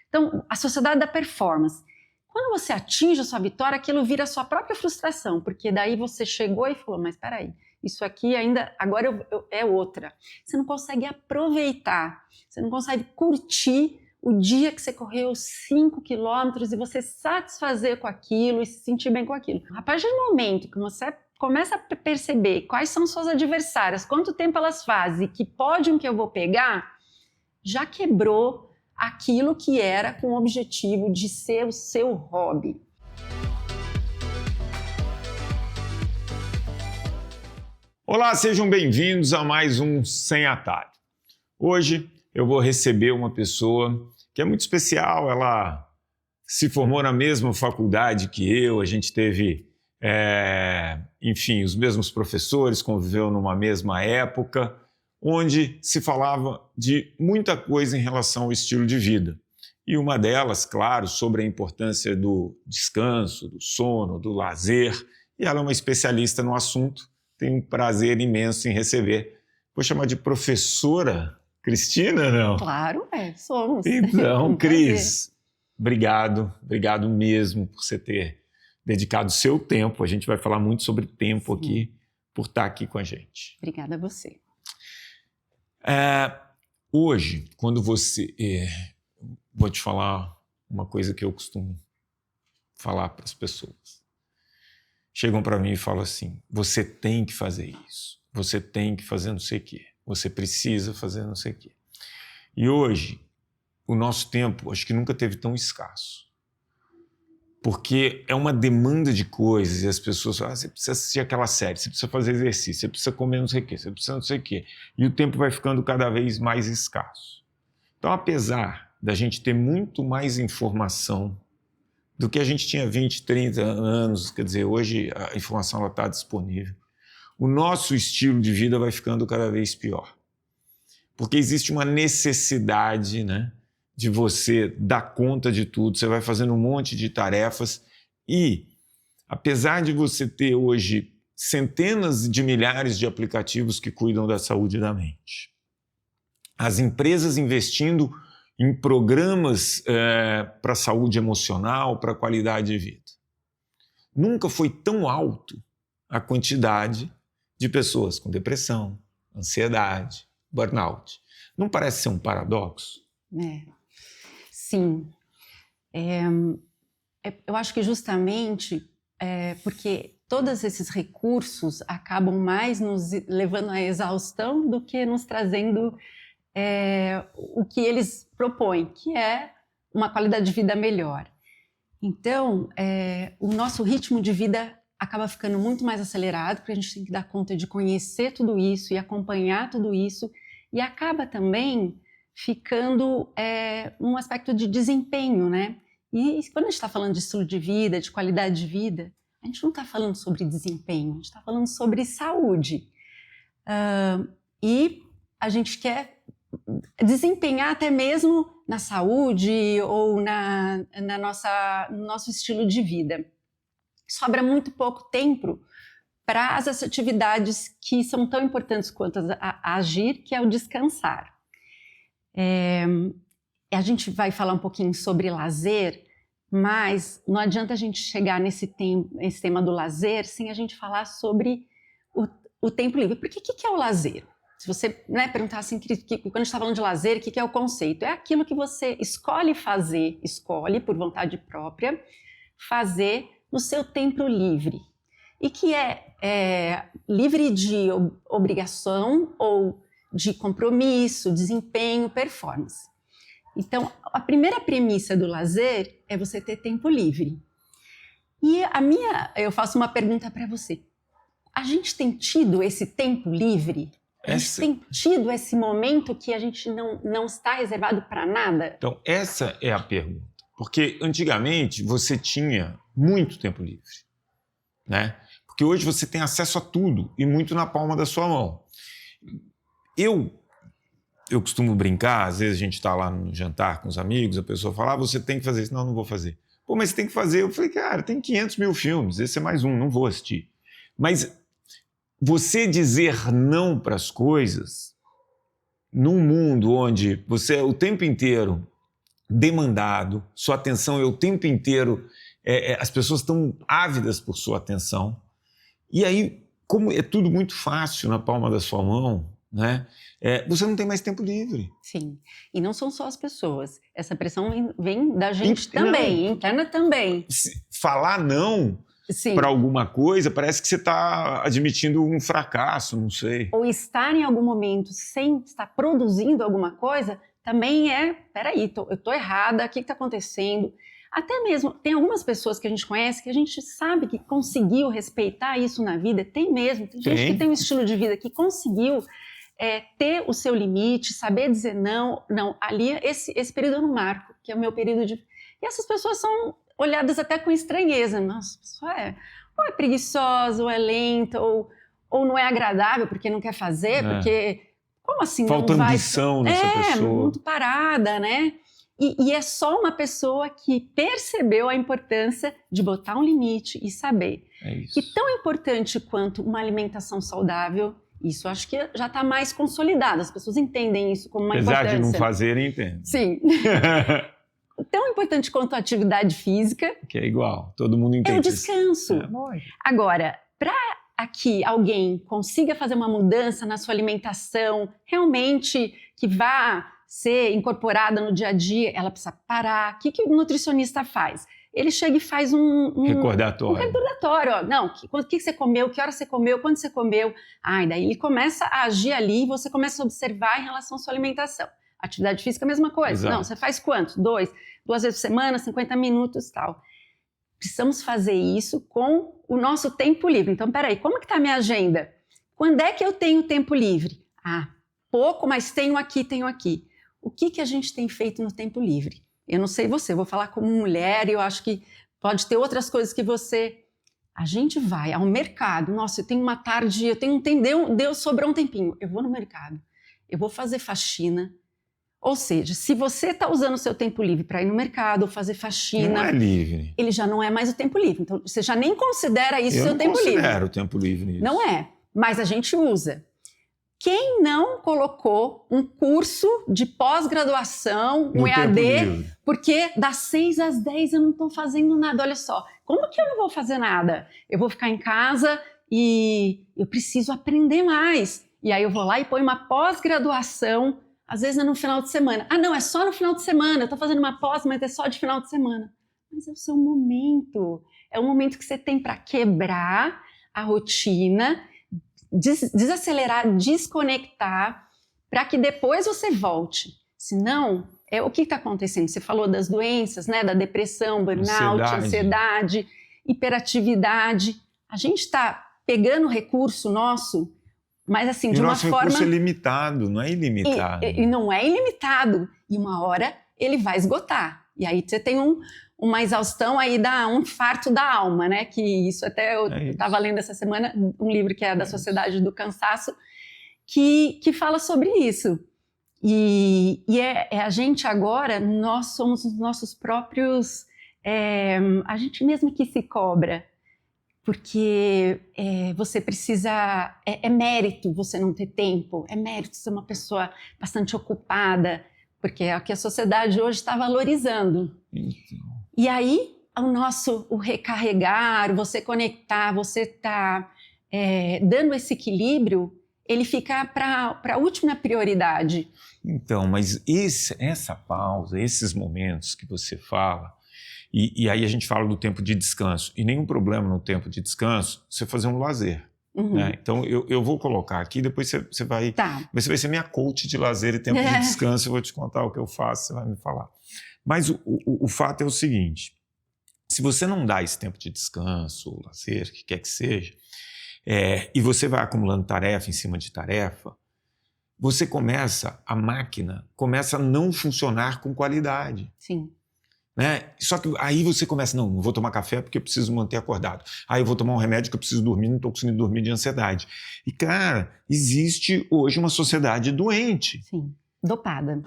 Então, a sociedade da performance. Quando você atinge a sua vitória, aquilo vira a sua própria frustração, porque daí você chegou e falou, mas espera aí, isso aqui ainda, agora é outra. Você não consegue aproveitar, você não consegue curtir o dia que você correu 5 quilômetros e você satisfazer com aquilo e se sentir bem com aquilo. A partir do momento que você começa a perceber quais são suas adversárias, quanto tempo elas fazem, que pódio que eu vou pegar, já quebrou aquilo que era com o objetivo de ser o seu hobby. Olá, sejam bem-vindos a mais um Sem Atalho. Hoje eu vou receber uma pessoa que é muito especial, ela se formou na mesma faculdade que eu, a gente teve, os mesmos professores, conviveu numa mesma época, onde se falava de muita coisa em relação ao estilo de vida. E uma delas, claro, sobre a importância do descanso, do sono, do lazer, e ela é uma especialista no assunto. Tenho um prazer imenso em receber. Vou chamar de professora Cristina, não? Claro, somos. Então, Cris, obrigado mesmo por você ter dedicado seu tempo. A gente vai falar muito sobre tempo aqui, por estar aqui com a gente. Obrigada a você. Hoje, quando você... vou te falar uma coisa que eu costumo falar para as pessoas. Chegam para mim e falam assim, você tem que fazer isso, você tem que fazer não sei o quê, você precisa fazer não sei o quê. E hoje, o nosso tempo, acho que nunca teve tão escasso. Porque é uma demanda de coisas e as pessoas falam, você precisa assistir aquela série, você precisa fazer exercício, você precisa comer não sei o quê, você precisa não sei o quê. E o tempo vai ficando cada vez mais escasso. Então, apesar da gente ter muito mais informação do que a gente tinha 20, 30 anos, quer dizer, hoje a informação está disponível, o nosso estilo de vida vai ficando cada vez pior. Porque existe uma necessidade, né, de você dar conta de tudo, você vai fazendo um monte de tarefas e, apesar de você ter hoje centenas de milhares de aplicativos que cuidam da saúde da mente, as empresas investindo em programas para saúde emocional, para qualidade de vida. Nunca foi tão alto a quantidade de pessoas com depressão, ansiedade, burnout. Não parece ser um paradoxo? Sim. Eu acho que justamente porque todos esses recursos acabam mais nos levando à exaustão do que nos trazendo o que eles propõem, que é uma qualidade de vida melhor. Então, o nosso ritmo de vida acaba ficando muito mais acelerado, porque a gente tem que dar conta de conhecer tudo isso e acompanhar tudo isso, e acaba também ficando um aspecto de desempenho, né? E quando a gente está falando de estilo de vida, de qualidade de vida, a gente não está falando sobre desempenho, a gente está falando sobre saúde. E a gente quer desempenhar até mesmo na saúde ou no nosso estilo de vida. Sobra muito pouco tempo para as atividades que são tão importantes quanto a agir, que é o descansar. A gente vai falar um pouquinho sobre lazer, mas não adianta a gente chegar nesse tema do lazer sem a gente falar sobre o tempo livre. Porque o que é o lazer? Se você perguntar assim, quando a gente está falando de lazer, o que é o conceito? É aquilo que você escolhe fazer, escolhe por vontade própria, fazer no seu tempo livre. E que é livre de obrigação ou de compromisso, desempenho, performance. Então, a primeira premissa do lazer é você ter tempo livre. E eu faço uma pergunta para você. A gente tem tido esse tempo livre? A gente tem tido esse momento que a gente não está reservado para nada? Então, essa é a pergunta. Porque antigamente você tinha muito tempo livre, né? Porque hoje você tem acesso a tudo e muito na palma da sua mão. Eu costumo brincar, às vezes a gente está lá no jantar com os amigos, a pessoa fala, você tem que fazer isso. Não vou fazer. Pô, mas você tem que fazer. Eu falei, cara, tem 500 mil filmes, esse é mais um, não vou assistir. Mas você dizer não para as coisas, num mundo onde você o tempo inteiro demandado, sua atenção é o tempo inteiro, as pessoas estão ávidas por sua atenção. E aí, como é tudo muito fácil na palma da sua mão, né? Você não tem mais tempo livre. Sim, e não são só as pessoas. Essa pressão vem da gente também, interna também. Falar não para alguma coisa parece que você está admitindo um fracasso, não sei. Ou estar em algum momento sem estar produzindo alguma coisa também peraí, eu estou errada, o que está acontecendo? Até mesmo, tem algumas pessoas que a gente conhece que a gente sabe que conseguiu respeitar isso na vida, tem mesmo, tem gente que tem um estilo de vida que conseguiu ter o seu limite, saber dizer não, ali esse período eu não marco, que é o meu período de... E essas pessoas são olhadas até com estranheza, nossa, a pessoa ou é preguiçosa, ou é lenta, ou não é agradável porque não quer fazer, porque... Como assim falta não vai... ambição nessa pessoa. Muito parada, né? E é só uma pessoa que percebeu a importância de botar um limite e saber que tão importante quanto uma alimentação saudável, isso acho que já está mais consolidado, as pessoas entendem isso como uma importância. Apesar de não fazerem, entendem. Sim. Tão importante quanto a atividade física. Que é igual, todo mundo entende. É o descanso. Agora, para aqui alguém consiga fazer uma mudança na sua alimentação, realmente que vá ser incorporada no dia a dia, ela precisa parar. O que o nutricionista faz? Ele chega e faz um recordatório. Ó. Não, o que você comeu, que hora você comeu, quando você comeu. E daí ele começa a agir ali e você começa a observar em relação à sua alimentação. Atividade física, a mesma coisa. Exato. Não, você faz quanto? 2 vezes por semana, 50 minutos, tal. Precisamos fazer isso com o nosso tempo livre. Então, peraí, como que está a minha agenda? Quando é que eu tenho tempo livre? Pouco, mas tenho aqui. O que a gente tem feito no tempo livre? Eu não sei você, eu vou falar como mulher e eu acho que pode ter outras coisas que você... A gente vai ao mercado, nossa, eu tenho uma tarde, sobrou um tempinho. Eu vou no mercado, eu vou fazer faxina. Ou seja, se você está usando o seu tempo livre para ir no mercado ou fazer faxina... Não é livre. Ele já não é mais o tempo livre. Então, você já nem considera isso seu tempo livre. Eu não considero o tempo livre isso. Não é, mas a gente usa. Quem não colocou um curso de pós-graduação, um EAD, porque das 6 às 10 eu não estou fazendo nada. Olha só, como que eu não vou fazer nada? Eu vou ficar em casa e eu preciso aprender mais. E aí eu vou lá e ponho uma pós-graduação, às vezes é no final de semana. Não, é só no final de semana, eu estou fazendo uma pós, mas é só de final de semana. Mas é o seu momento, é o momento que você tem para quebrar a rotina, desacelerar, desconectar, para que depois você volte. Senão, o que está acontecendo? Você falou das doenças, né? Da depressão, burnout, ansiedade, hiperatividade. A gente está pegando recurso nosso, mas assim, de uma forma... Nosso recurso é limitado, não é ilimitado. E não é ilimitado. E uma hora ele vai esgotar. E aí você tem uma exaustão, aí dá um infarto da alma, né? Que isso até eu estava lendo essa semana, um livro que é da Sociedade do Cansaço, que fala sobre isso. E a gente agora, nós somos os nossos próprios... a gente mesmo que se cobra. Porque você precisa... É mérito você não ter tempo, é mérito ser uma pessoa bastante ocupada, porque é o que a sociedade hoje está valorizando. Então. E aí, o recarregar, você conectar, você tá dando esse equilíbrio, ele fica para a última prioridade. Então, mas essa pausa, esses momentos que você fala, e aí a gente fala do tempo de descanso, e nenhum problema no tempo de descanso você fazer um lazer. Uhum. Né? Então, eu vou colocar aqui, depois você vai... Tá. Você vai ser minha coach de lazer e tempo de descanso, eu vou te contar o que eu faço, você vai me falar. Mas o fato é o seguinte, se você não dá esse tempo de descanso, ou lazer, o que quer que seja, e você vai acumulando tarefa em cima de tarefa, a máquina começa a não funcionar com qualidade. Sim. Né? Só que aí você começa, não vou tomar café porque eu preciso manter acordado. Aí eu vou tomar um remédio que eu preciso dormir, não estou conseguindo dormir de ansiedade. E, cara, existe hoje uma sociedade doente. Sim, dopada.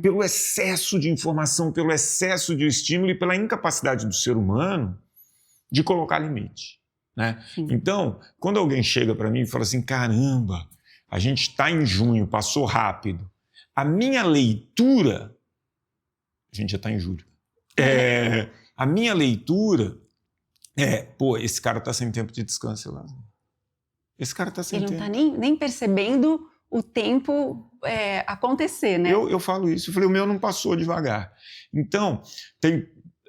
Pelo excesso de informação, pelo excesso de estímulo e pela incapacidade do ser humano de colocar limite. Né? Então, quando alguém chega para mim e fala assim, caramba, a gente está em junho, passou rápido. A minha leitura gente já está em julho. A minha leitura esse cara está sem tempo de descanso lá. Esse cara está sem tempo. Ele não está nem percebendo o tempo acontecer, né? Eu falo isso, eu falei, o meu não passou devagar. Então,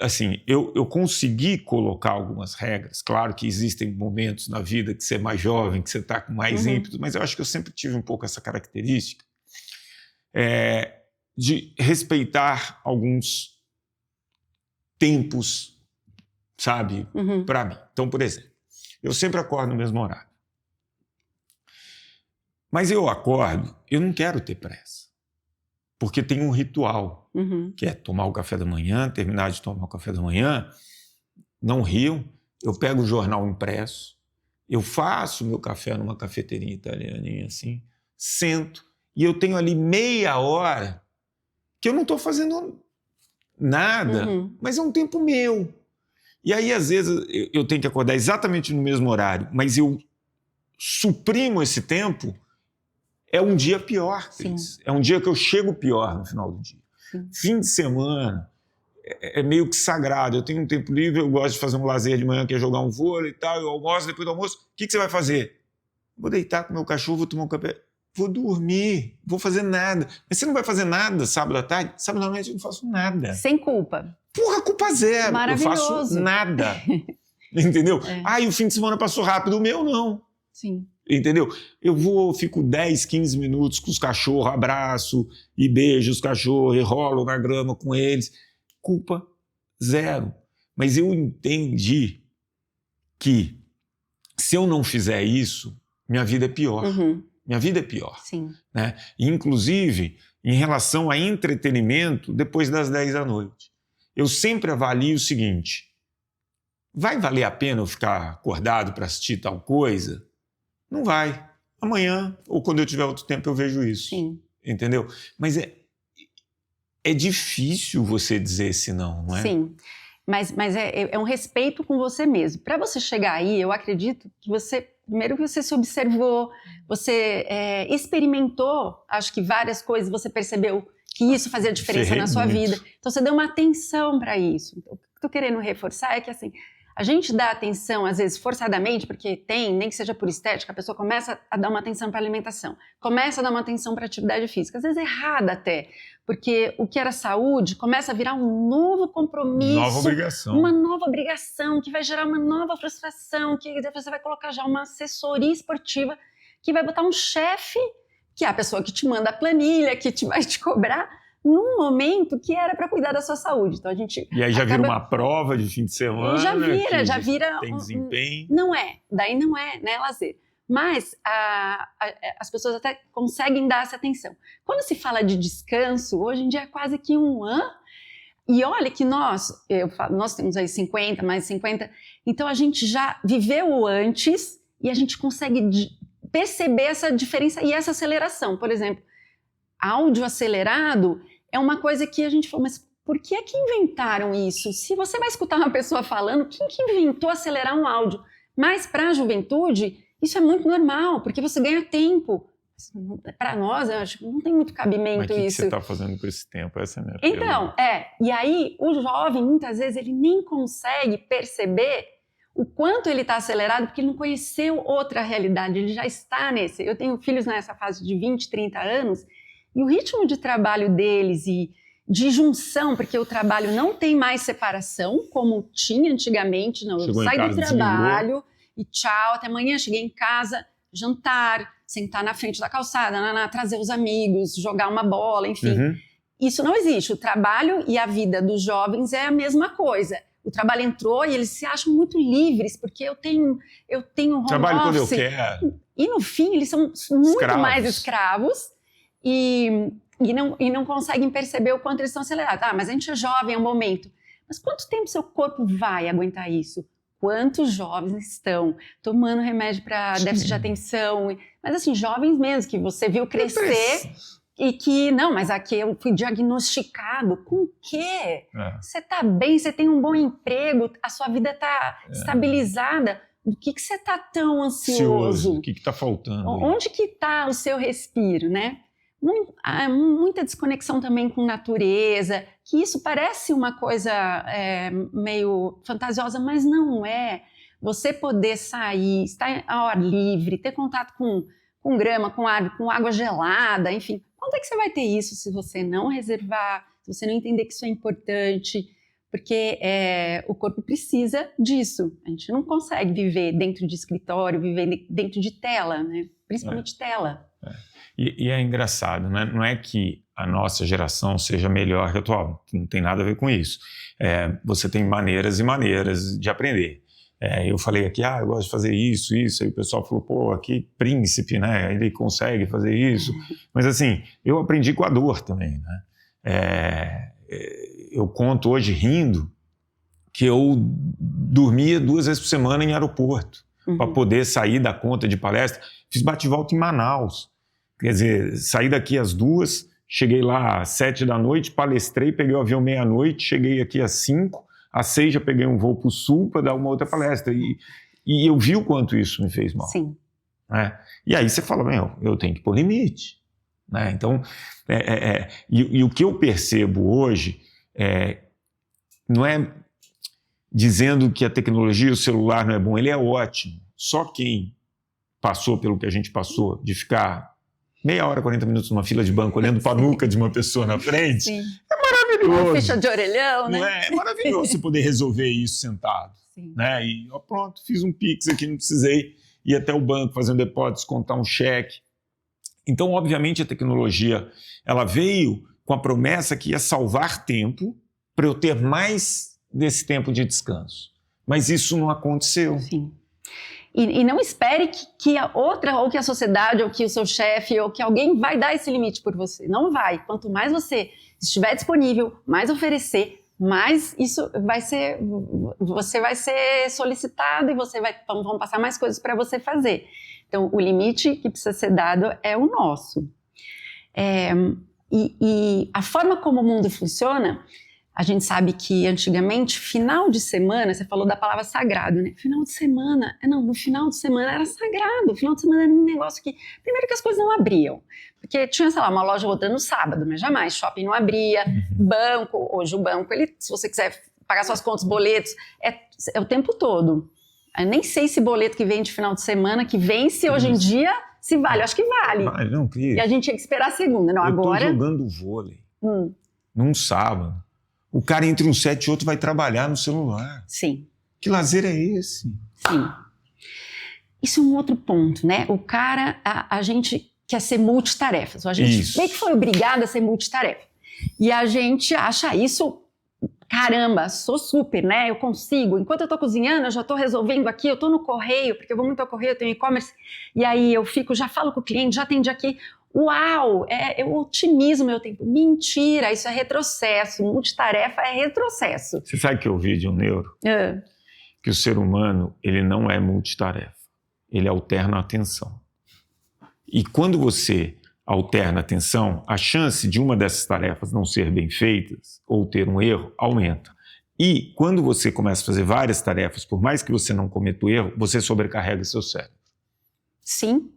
assim, eu consegui colocar algumas regras. Claro que existem momentos na vida que você é mais jovem, que você está com mais ímpeto, mas eu acho que eu sempre tive um pouco essa característica de respeitar alguns tempos, sabe, para mim. Então, por exemplo, eu sempre acordo no mesmo horário. Mas eu acordo, eu não quero ter pressa. Porque tem um ritual, que é tomar o café da manhã, terminar de tomar o café da manhã, não riam, eu pego o jornal impresso, eu faço meu café numa cafeteria italianinha assim, sento, e eu tenho ali meia hora que eu não estou fazendo nada, mas é um tempo meu. E aí, às vezes, eu tenho que acordar exatamente no mesmo horário, mas eu suprimo esse tempo. É um dia pior, Cris. É um dia que eu chego pior no final do dia. Sim. Fim de semana é meio que sagrado. Eu tenho um tempo livre, eu gosto de fazer um lazer de manhã, que é jogar um vôlei e tal, eu almoço, depois do almoço, o que você vai fazer? Vou deitar com meu cachorro, vou tomar um café, vou dormir, vou fazer nada. Mas você não vai fazer nada sábado à tarde? Sábado à noite eu não faço nada. Sem culpa. Porra, culpa zero. Maravilhoso. Eu faço nada. Entendeu? E o fim de semana passou rápido, o meu não. Sim. Entendeu? Fico 10, 15 minutos com os cachorros, abraço e beijo os cachorros, e rolo na grama com eles. Culpa zero. Mas eu entendi que se eu não fizer isso, minha vida é pior. Minha vida é pior. Sim. Né? Inclusive, em relação a entretenimento, depois das 10 da noite. Eu sempre avalio o seguinte: vai valer a pena eu ficar acordado para assistir tal coisa? Não vai. Amanhã, ou quando eu tiver outro tempo, eu vejo isso. Sim. Entendeu? Mas é difícil você dizer esse não é? Sim. Mas é um respeito com você mesmo. Para você chegar aí, eu acredito que primeiro que você se observou, você experimentou, acho que várias coisas, você percebeu que isso fazia diferença na sua vida. Então você deu uma atenção para isso. O que eu estou querendo reforçar é que assim, a gente dá atenção, às vezes, forçadamente, porque nem que seja por estética, a pessoa começa a dar uma atenção para a alimentação, começa a dar uma atenção para a atividade física, às vezes errada até, porque o que era saúde começa a virar um novo compromisso, uma nova obrigação, que vai gerar uma nova frustração, que você vai colocar já uma assessoria esportiva, que vai botar um chefe, que é a pessoa que te manda a planilha, que vai te cobrar, num momento que era para cuidar da sua saúde. Então e aí já vira uma prova de fim de semana. Já vira. Tem desempenho. Daí não é lazer. Mas as pessoas até conseguem dar essa atenção. Quando se fala de descanso, hoje em dia é quase que e olha que nós temos aí 50, mais 50, então a gente já viveu o antes e a gente consegue perceber essa diferença e essa aceleração. Por exemplo, áudio acelerado é uma coisa que a gente falou, mas por que é que inventaram isso? Se você vai escutar uma pessoa falando, quem que inventou acelerar um áudio? Mas para a juventude, isso é muito normal, porque você ganha tempo. Para nós, eu acho que não tem muito cabimento isso. Mas o que você está fazendo com esse tempo? Essa é a minha pergunta. E aí o jovem, muitas vezes, ele nem consegue perceber o quanto ele está acelerado, porque ele não conheceu outra realidade, ele já está nesse. Eu tenho filhos nessa fase de 20, 30 anos, e o ritmo de trabalho deles e de junção, porque o trabalho não tem mais separação, como tinha antigamente, não. Eu saio do trabalho e tchau, até amanhã, cheguei em casa, jantar, sentar na frente da calçada, trazer os amigos, jogar uma bola, enfim. Isso não existe. O trabalho e a vida dos jovens é a mesma coisa. O trabalho entrou e eles se acham muito livres, porque eu tenho home trabalho office. Quando eu quero. E no fim, eles são muito mais escravos e não conseguem perceber o quanto eles estão acelerados. Mas a gente é jovem, é um momento. Mas quanto tempo seu corpo vai aguentar isso? Quantos jovens estão tomando remédio para déficit de atenção? Mas assim, jovens mesmo, que você viu crescer e que, não, mas aqui eu fui diagnosticado. Com o quê? Você está bem, você tem um bom emprego, a sua vida está estabilizada. Do que você está tão ansioso? O que está faltando? Onde que está o seu respiro, né? muita desconexão também com natureza, que isso parece uma coisa meio fantasiosa, mas não é. Você poder sair, estar ao ar livre, ter contato com grama, com árvore, com água gelada, enfim. Onde é que você vai ter isso se você não reservar, se você não entender que isso é importante? Porque o corpo precisa disso. A gente não consegue viver dentro de escritório, viver dentro de tela, né? Principalmente tela. E é engraçado, né? Não é que a nossa geração seja melhor que a atual, não tem nada a ver com isso. Você tem maneiras e maneiras de aprender. Eu falei aqui, eu gosto de fazer isso, aí o pessoal falou, pô, aqui príncipe, né? Ele consegue fazer isso. Mas assim, eu aprendi com a dor também, né? Eu conto hoje rindo que eu dormia 2 vezes por semana em aeroporto para poder sair da conta de palestra. Fiz bate-volta em Manaus. Quer dizer, saí daqui às 2, cheguei lá às 7 da noite, palestrei, peguei o avião meia-noite, cheguei aqui às 5, às 6 já peguei um voo para o Sul para dar uma outra palestra. E eu vi o quanto isso me fez mal. Sim. Né? E aí você fala, eu tenho que pôr limite. Né? Então, e o que eu percebo hoje não é dizendo que a tecnologia, o celular não é bom, ele é ótimo. Só quem passou pelo que a gente passou, de ficar meia hora, 40 minutos numa fila de banco olhando para a nuca de uma pessoa na frente, Sim. É maravilhoso. Uma ficha de orelhão, né? Não é maravilhoso você poder resolver isso sentado. Sim. Né? E pronto, fiz um Pix aqui, não precisei ir até o banco fazer um depósito, descontar um cheque. Então, obviamente, a tecnologia ela veio com a promessa que ia salvar tempo para eu ter mais desse tempo de descanso. Mas isso não aconteceu. Sim. E não espere que a outra, ou que a sociedade, ou que o seu chefe, ou que alguém vai dar esse limite por você. Não vai. Quanto mais você estiver disponível, mais oferecer, mais isso vai ser, você vai ser solicitado e vão passar mais coisas para você fazer. Então, o limite que precisa ser dado é o nosso. E a forma como o mundo funciona, a gente sabe que antigamente, final de semana, você falou da palavra sagrado, né? Final de semana, no final de semana era sagrado, final de semana era um negócio que, primeiro que as coisas não abriam, porque tinha, sei lá, uma loja ou outra no sábado, mas jamais, shopping não abria, banco, hoje o banco, se você quiser pagar suas contas, boletos, é o tempo todo. Eu nem sei se boleto que vem de final de semana, que vence hoje em dia, se vale, eu acho que vale. Vale, não, Cris. E a gente tinha que esperar a segunda, não, agora... Eu tô jogando vôlei, num sábado. O cara entre um set e outro vai trabalhar no celular. Sim. Que lazer é esse? Sim. Isso é um outro ponto, né? O cara, a gente quer ser multitarefas. A gente meio que foi obrigado a ser multitarefa. E a gente acha isso, caramba, sou super, né? Eu consigo. Enquanto eu tô cozinhando, eu já tô resolvendo aqui, eu tô no correio, porque eu vou muito ao correio, eu tenho e-commerce. E aí eu já falo com o cliente, já atendi aqui. Uau, eu otimizo meu tempo. Mentira, isso é retrocesso. Multitarefa é retrocesso. Você sabe que eu vi de um neuro? Que o ser humano, ele não é multitarefa. Ele alterna a atenção. E quando você alterna a atenção, a chance de uma dessas tarefas não ser bem feitas ou ter um erro aumenta. E quando você começa a fazer várias tarefas, por mais que você não cometa o erro, você sobrecarrega seu cérebro. Sim.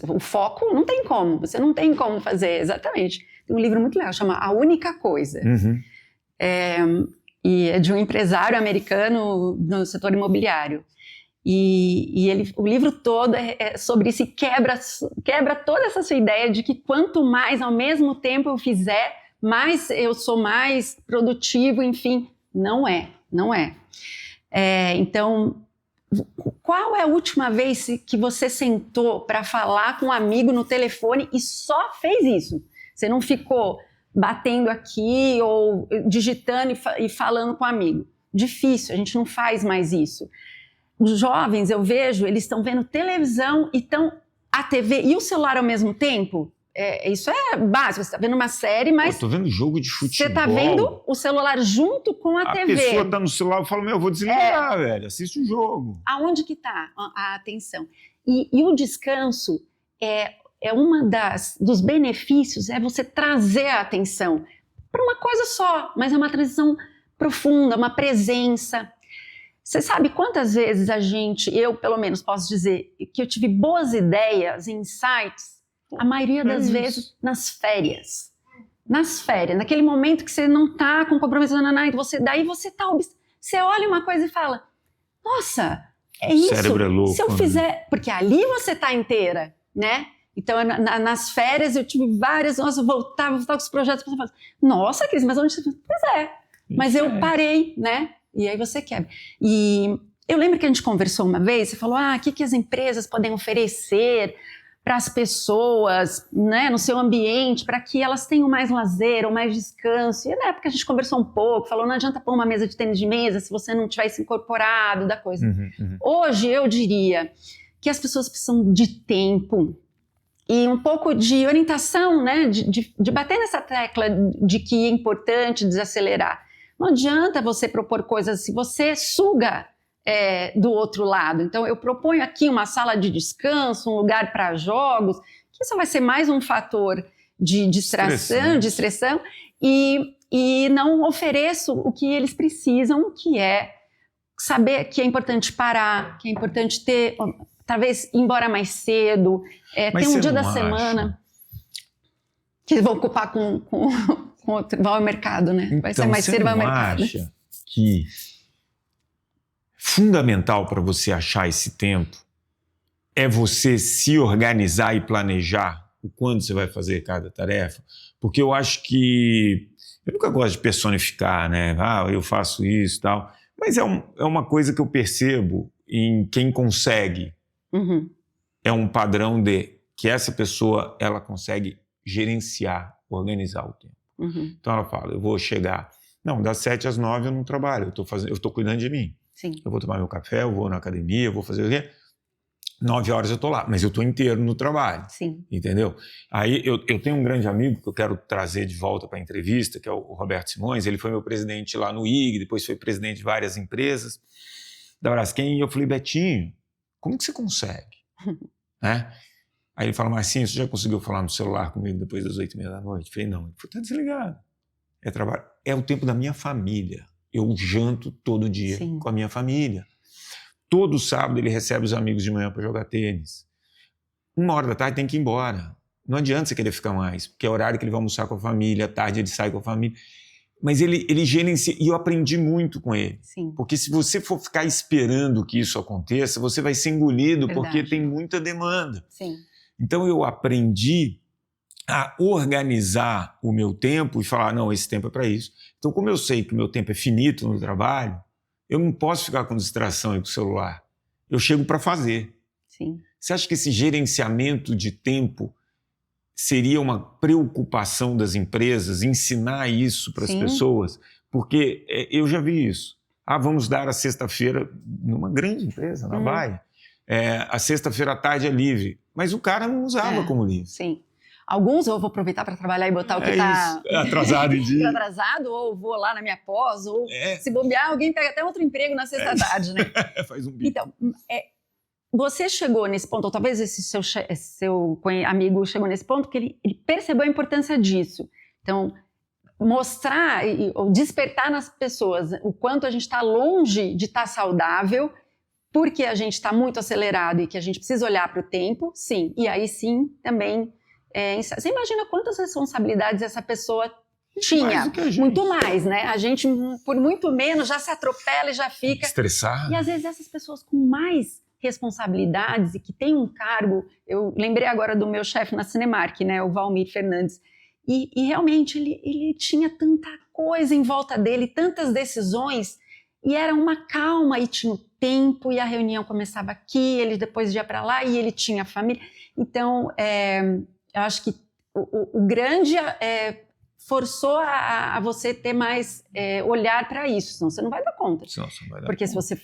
O foco não tem como, você não tem como fazer, exatamente. Tem um livro muito legal, chama A Única Coisa. E é de um empresário americano no setor imobiliário. E o livro todo é sobre isso e quebra toda essa sua ideia de que quanto mais ao mesmo tempo eu fizer, mais eu sou mais produtivo, enfim. Não é. Então... Qual é a última vez que você sentou para falar com um amigo no telefone e só fez isso? Você não ficou batendo aqui ou digitando e falando com um amigo. Difícil, a gente não faz mais isso. Os jovens, eu vejo, eles estão vendo televisão e estão a TV e o celular ao mesmo tempo. Isso é básico, você está vendo uma série, mas... Estou vendo jogo de futebol. Você está vendo o celular junto com a TV. A pessoa está no celular e fala, eu vou desligar, velho, assiste o jogo. Aonde que está a atenção? E o descanso uma dos benefícios, é você trazer a atenção para uma coisa só, mas é uma transição profunda, uma presença. Você sabe quantas vezes eu pelo menos posso dizer, que eu tive boas ideias, insights, A maioria das vezes nas férias. Nas férias, naquele momento que você não tá com compromisso, daí você tá... Você olha uma coisa e fala, nossa, é isso. O cérebro é louco. Se eu fizer... Porque ali você tá inteira, né? Então, nas férias eu tive várias... Nossa, eu voltava com os projetos. Nossa, Cris, mas onde você... Pois é. Mas eu parei, né? E aí você quebra. E eu lembro que a gente conversou uma vez, você falou, o que as empresas podem oferecer para as pessoas, né, no seu ambiente, para que elas tenham mais lazer ou mais descanso. E na época a gente conversou um pouco, falou, não adianta pôr uma mesa de tênis de mesa se você não tivesse incorporado da coisa. Hoje eu diria que as pessoas precisam de tempo e um pouco de orientação, né, de bater nessa tecla de que é importante desacelerar. Não adianta você propor coisas se você suga do outro lado. Então, eu proponho aqui uma sala de descanso, um lugar para jogos, que isso vai ser mais um fator de distração, e não ofereço o que eles precisam, que é saber que é importante parar, que é importante ter, talvez, ir embora mais cedo, ter um dia da semana que eles vão ocupar com outro, vão ao mercado, né? Vai ser mais cedo, vai ao mercado. Você não acha que fundamental para você achar esse tempo é você se organizar e planejar o quando você vai fazer cada tarefa? Porque eu acho que... Eu nunca gosto de personificar, né? Eu faço isso e tal. Mas é uma coisa que eu percebo em quem consegue. É um padrão de que essa pessoa, ela consegue gerenciar, organizar o tempo. Então ela fala, eu vou chegar... Não, das 7 às 9 eu não trabalho, eu estou cuidando de mim. Sim. Eu vou tomar meu café, eu vou na academia, eu vou fazer o quê? 9 horas eu estou lá, mas eu estou inteiro no trabalho. Sim. Entendeu? Aí eu tenho um grande amigo que eu quero trazer de volta para a entrevista, que é o Roberto Simões. Ele foi meu presidente lá no IG, depois foi presidente de várias empresas da Braskem. E eu falei, Betinho, como que você consegue? Né? Aí ele fala, Marcinho, você já conseguiu falar no celular comigo depois das 8h30 da noite? Eu falei, não. Ele falou, tá desligado. É trabalho. É o tempo da minha família. Eu janto todo dia com a minha família. Todo sábado ele recebe os amigos de manhã para jogar tênis. 1h da tarde tem que ir embora. Não adianta você querer ficar mais, porque é o horário que ele vai almoçar com a família, à tarde ele sai com a família. Mas ele gerencia, e eu aprendi muito com ele. Sim. Porque se você for ficar esperando que isso aconteça, você vai ser engolido, porque tem muita demanda. Sim. Então eu aprendi a organizar o meu tempo e falar, não, esse tempo é para isso. Então, como eu sei que o meu tempo é finito no trabalho, eu não posso ficar com distração e com o celular. Eu chego para fazer. Sim. Você acha que esse gerenciamento de tempo seria uma preocupação das empresas, ensinar isso para as pessoas? Porque eu já vi isso. Vamos dar a sexta-feira, numa grande empresa, na Baia, a sexta-feira à tarde é livre. Mas o cara não usava como livre. Sim. Alguns eu vou aproveitar para trabalhar e botar o que está atrasado em dia. atrasado, ou vou lá na minha pós, ou se bobear, alguém pega até outro emprego na sexta-tarde, né? Faz um bico. Então, você chegou nesse ponto, ou talvez esse seu amigo chegou nesse ponto, que ele percebeu a importância disso. Então, mostrar ou despertar nas pessoas o quanto a gente está longe de estar saudável, porque a gente está muito acelerado e que a gente precisa olhar para o tempo, sim. E aí sim, também... você imagina quantas responsabilidades essa pessoa tinha? Muito mais, né? A gente, por muito menos, já se atropela e já fica... Estressado. E às vezes essas pessoas com mais responsabilidades e que têm um cargo... Eu lembrei agora do meu chefe na Cinemark, né? O Valmir Fernandes. E realmente ele tinha tanta coisa em volta dele, tantas decisões, e era uma calma, e tinha o tempo, e a reunião começava aqui, ele depois ia para lá, e ele tinha a família. Então... eu acho que o grande forçou a você ter mais olhar para isso, senão você não vai dar conta. Porque se você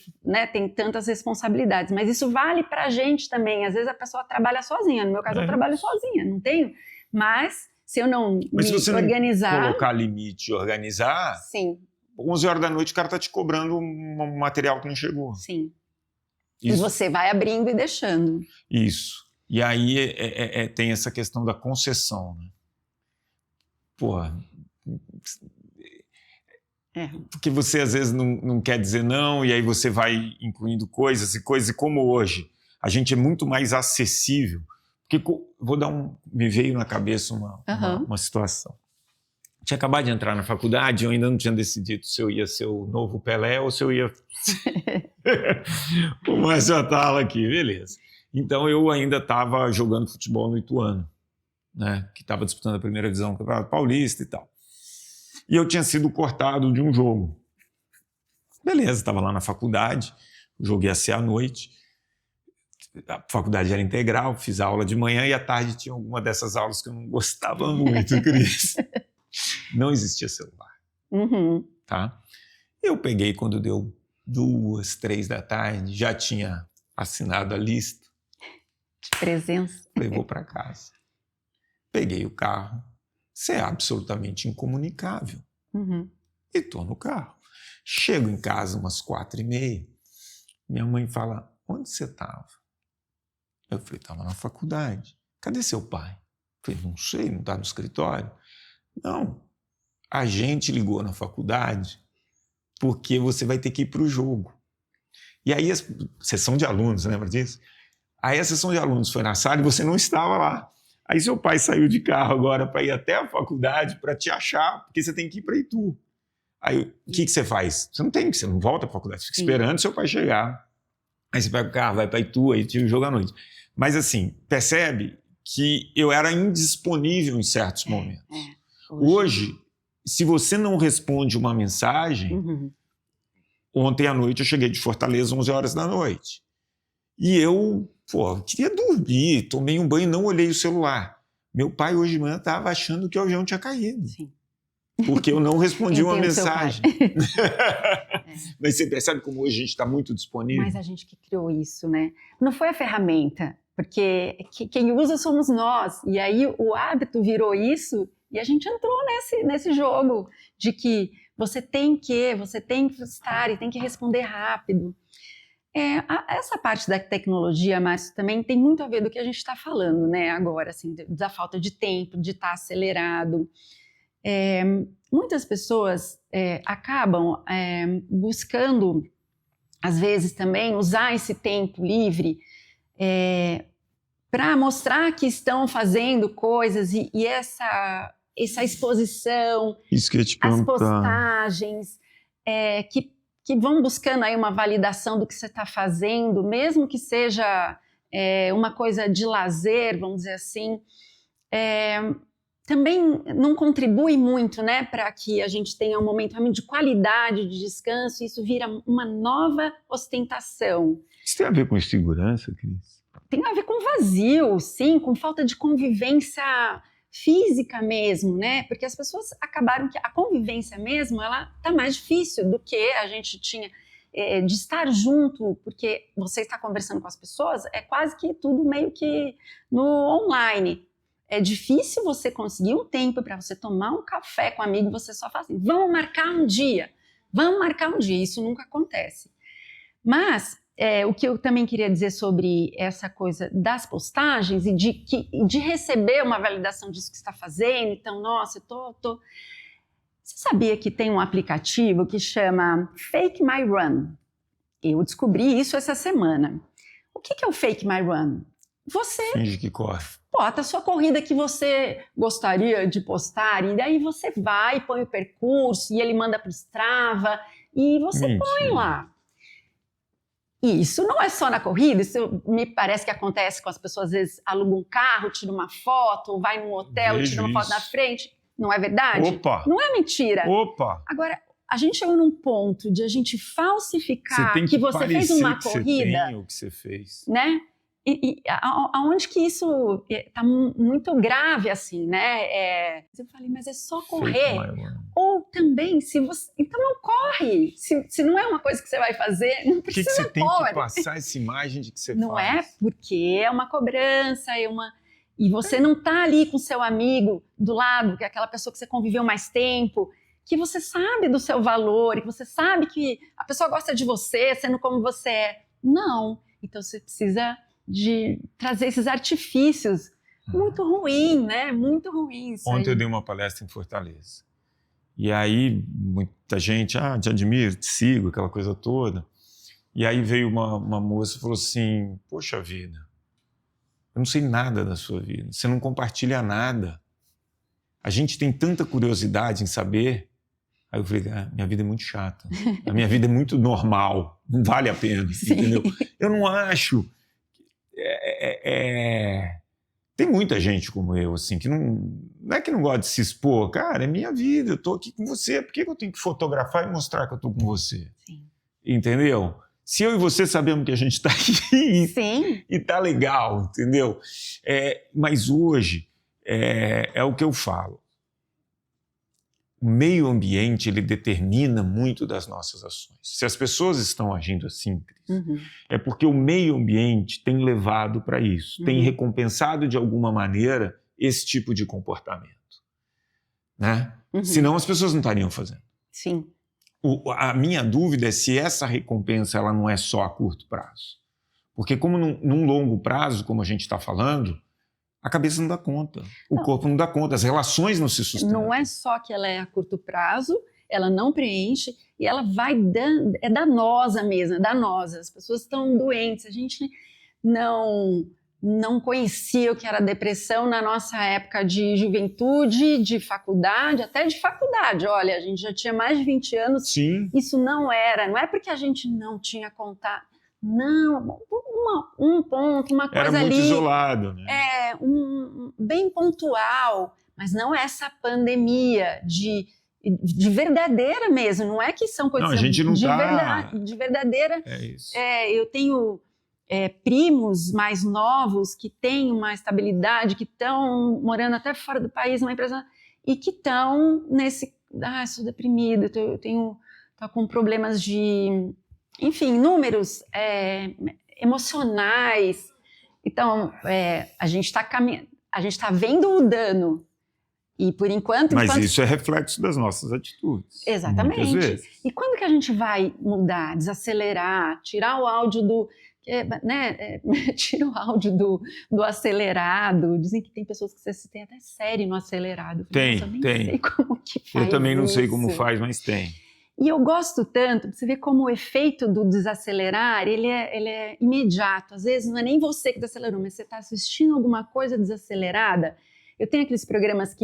tem tantas responsabilidades, mas isso vale para a gente também. Às vezes a pessoa trabalha sozinha, no meu caso eu trabalho sozinha, não tenho. Mas se eu não mas se você organizar... não colocar limite e organizar, sim. 11 horas da noite o cara está te cobrando um material que não chegou. Sim. Isso. E você vai abrindo e deixando. Isso. E aí tem essa questão da concessão, né? Porra. Porque você às vezes não quer dizer não, e aí você vai incluindo coisas, e como hoje a gente é muito mais acessível, Me veio na cabeça uma situação. Tinha acabado de entrar na faculdade, eu ainda não tinha decidido se eu ia ser o novo Pelé ou se eu ia o Márcio Atala aqui, beleza. Então eu ainda estava jogando futebol no Ituano, né, que estava disputando a primeira divisão do Campeonato Paulista e tal. E eu tinha sido cortado de um jogo. Beleza, estava lá na faculdade, o jogo ia ser à noite, a faculdade era integral, fiz a aula de manhã e à tarde tinha alguma dessas aulas que eu não gostava muito, Cris. Não existia celular. Uhum. Tá? Eu peguei quando deu 2, 3 da tarde, já tinha assinado a lista. De presença. Falei, vou para casa. Peguei o carro. Isso é absolutamente incomunicável. Uhum. E estou no carro. Chego em casa umas 4h30. Minha mãe fala, onde você estava? Eu falei, estava na faculdade. Cadê seu pai? Eu falei, não sei, não está no escritório. Não, a gente ligou na faculdade porque você vai ter que ir para o jogo. E aí, a sessão de alunos, lembra disso? Aí a sessão de alunos foi na sala e você não estava lá. Aí seu pai saiu de carro agora para ir até a faculdade para te achar, porque você tem que ir para Itu. Aí o que você faz? Você não volta para a faculdade, você fica esperando seu pai chegar. Aí você pega o carro, vai para Itu, aí tira o jogo à noite. Mas assim, percebe que eu era indisponível em certos momentos. Hoje, se você não responde uma mensagem, ontem à noite eu cheguei de Fortaleza 11 horas da noite. E eu, queria dormir, tomei um banho e não olhei o celular. Meu pai hoje de manhã estava achando que o avião tinha caído. Sim. Porque eu não respondi uma mensagem. Mas você percebe como hoje a gente está muito disponível? Mas a gente que criou isso, né? Não foi a ferramenta, porque quem usa somos nós. E aí o hábito virou isso e a gente entrou nesse jogo de que você tem que estar e tem que responder rápido. Essa parte da tecnologia, Márcio, também tem muito a ver do que a gente está falando, né? Agora, assim, da falta de tempo, de estar acelerado. Muitas pessoas acabam buscando, às vezes também, usar esse tempo livre para mostrar que estão fazendo coisas e essa exposição, isso que eu ia te perguntar. As postagens que vão buscando aí uma validação do que você está fazendo, mesmo que seja uma coisa de lazer, vamos dizer assim, também não contribui muito, né, para que a gente tenha um momento realmente de qualidade, de descanso, e isso vira uma nova ostentação. Isso tem a ver com insegurança, Cris? Tem a ver com vazio, sim, com falta de convivência física mesmo, né? Porque as pessoas acabaram que a convivência mesmo, ela tá mais difícil do que a gente tinha de estar junto, porque você está conversando com as pessoas, é quase que tudo meio que no online. É difícil você conseguir um tempo para você tomar um café com um amigo, você só fala assim, vamos marcar um dia, isso nunca acontece. Mas o que eu também queria dizer sobre essa coisa das postagens e de receber uma validação disso que você está fazendo, então, nossa, eu tô... Você sabia que tem um aplicativo que chama Fake My Run? Eu descobri isso essa semana. O que é o Fake My Run? Você finge que corre. Bota a sua corrida que você gostaria de postar e daí você vai, põe o percurso e ele manda para o Strava e você põe lá. E isso não é só na corrida, isso me parece que acontece com as pessoas, às vezes alugam um carro, tira uma foto, vai num hotel, tira uma foto na frente. Não é verdade? Opa! Não é mentira. Opa! Agora, a gente chegou num ponto de a gente falsificar que você fez uma corrida. Você tem o que você fez. Né? E aonde que isso está muito grave assim, né? Eu falei, mas é só correr. Ou também, se você... Então não corre. Se não é uma coisa que você vai fazer, não precisa você tem correr. que passar essa imagem de que você não faz? Não é porque é uma cobrança, e você não está ali com seu amigo do lado, que é aquela pessoa que você conviveu mais tempo, que você sabe do seu valor, e que você sabe que a pessoa gosta de você, sendo como você é. Não. Então você precisa de trazer esses artifícios. Muito ruim, né? Muito ruim isso. Ontem eu dei uma palestra em Fortaleza. E aí muita gente, te admiro, te sigo, aquela coisa toda. E aí veio uma moça e falou assim, poxa vida, Eu não sei nada da sua vida. Você não compartilha nada. A gente tem tanta curiosidade em saber. Aí eu falei, minha vida é muito chata. A minha vida é muito normal. Não vale a pena, entendeu? Eu não acho... Tem muita gente como eu, assim, que não é que não gosta de se expor. Cara, é minha vida, eu tô aqui com você. Por que eu tenho que fotografar e mostrar que eu tô com você? Sim. Entendeu? Se eu e você sabemos que a gente está aqui Sim. e tá legal, entendeu? Mas hoje é o que eu falo. O meio ambiente, ele determina muito das nossas ações. Se as pessoas estão agindo assim, Cris, é porque o meio ambiente tem levado para isso, tem recompensado de alguma maneira esse tipo de comportamento. Né? Senão as pessoas não estariam fazendo. Sim. A minha dúvida é se essa recompensa ela não é só a curto prazo. Porque como num longo prazo, como a gente está falando, a cabeça não dá conta, o corpo não dá conta, as relações não se sustentam. Não é só que ela é a curto prazo, ela não preenche e ela vai dando, é danosa mesmo, é danosa. As pessoas estão doentes, a gente não conhecia o que era depressão na nossa época de juventude, de faculdade, até de faculdade. Olha, a gente já tinha mais de 20 anos, Sim. Isso não é porque a gente não tinha contato. Não, um ponto, uma coisa ali... Era muito isolado, né? Bem pontual, mas não essa pandemia de verdadeira mesmo, não é que são coisas... Não, a gente não de verdadeira... É isso. Eu tenho primos mais novos que têm uma estabilidade, que estão morando até fora do país, uma empresa, e que estão nesse... sou deprimido, eu tô com problemas de... Enfim, números emocionais. Então, a gente está vendo o dano. E por enquanto... Mas isso é reflexo das nossas atitudes. Exatamente. Muitas vezes. E quando que a gente vai mudar, desacelerar, tirar o áudio do... tira o áudio do acelerado. Dizem que tem pessoas que tem até série no acelerado. Tem. Eu nem sei como que faz. Eu também não sei como isso. faz, mas tem. E eu gosto tanto, você vê como o efeito do desacelerar, ele é imediato. Às vezes não é nem você que desacelerou, mas você está assistindo alguma coisa desacelerada. Eu tenho aqueles programas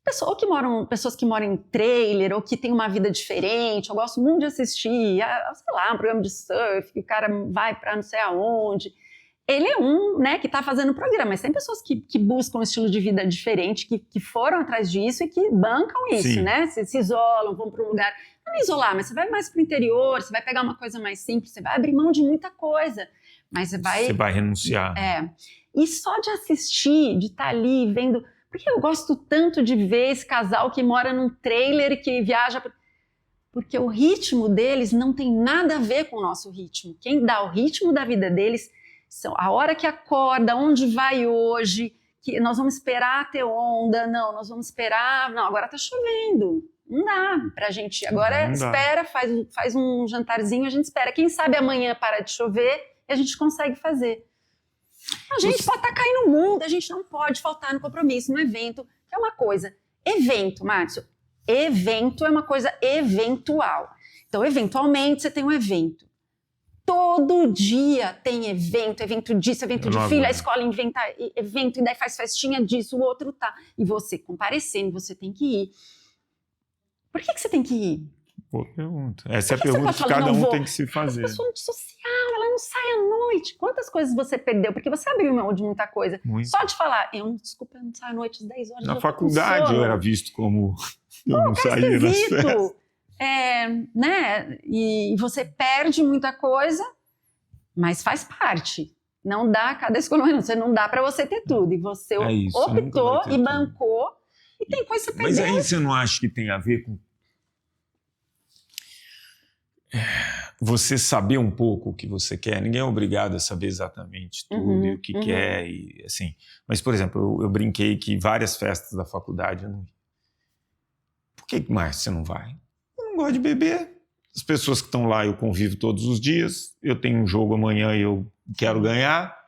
pessoas que moram em trailer, ou que têm uma vida diferente. Eu gosto muito de assistir, sei lá, um programa de surf, que o cara vai para não sei aonde. Ele é que está fazendo o programa, mas tem pessoas que buscam um estilo de vida diferente, que foram atrás disso e que bancam isso, Sim. né? Se isolam, vão para um lugar... Não é isolar, mas você vai mais para o interior, você vai pegar uma coisa mais simples, você vai abrir mão de muita coisa, mas você vai renunciar. E só de assistir, de estar ali vendo... Porque eu gosto tanto de ver esse casal que mora num trailer e que viaja... Porque o ritmo deles não tem nada a ver com o nosso ritmo. Quem dá o ritmo da vida deles são a hora que acorda, onde vai hoje, que nós vamos esperar ter onda, não, nós vamos esperar... Não, agora está chovendo. Não dá pra gente. Agora espera, faz um jantarzinho, a gente espera. Quem sabe amanhã para de chover e a gente consegue fazer. A gente pode estar caindo no mundo, a gente não pode faltar no compromisso, no evento, que é uma coisa. Evento, Márcio, evento é uma coisa eventual. Então, eventualmente, você tem um evento. Todo dia tem evento disso, evento de filho, a escola inventa evento e daí faz festinha disso, o outro tá. E você comparecendo, você tem que ir. Por que você tem que ir? Boa pergunta. Essa é a pergunta que cada um tem que se fazer. Essa pessoa antissocial, ela não sai à noite. Quantas coisas você perdeu? Porque você abriu mão de muita coisa. Muito. Só de falar, desculpa, eu não saio à noite às 10 horas. Na faculdade eu era visto como eu não saía nas festas. E você perde muita coisa, mas faz parte. Não dá, cada escolha, não dá para você ter tudo. E você optou e bancou. E tem coisa que você perdeu. Mas aí você não acha que tem a ver com você saber um pouco o que você quer? Ninguém é obrigado a saber exatamente tudo e o que quer. E, assim. Mas, por exemplo, eu brinquei que várias festas da faculdade eu não ia. Por que mais você não vai? Eu não gosto de beber. As pessoas que estão lá eu convivo todos os dias. Eu tenho um jogo amanhã e eu quero ganhar.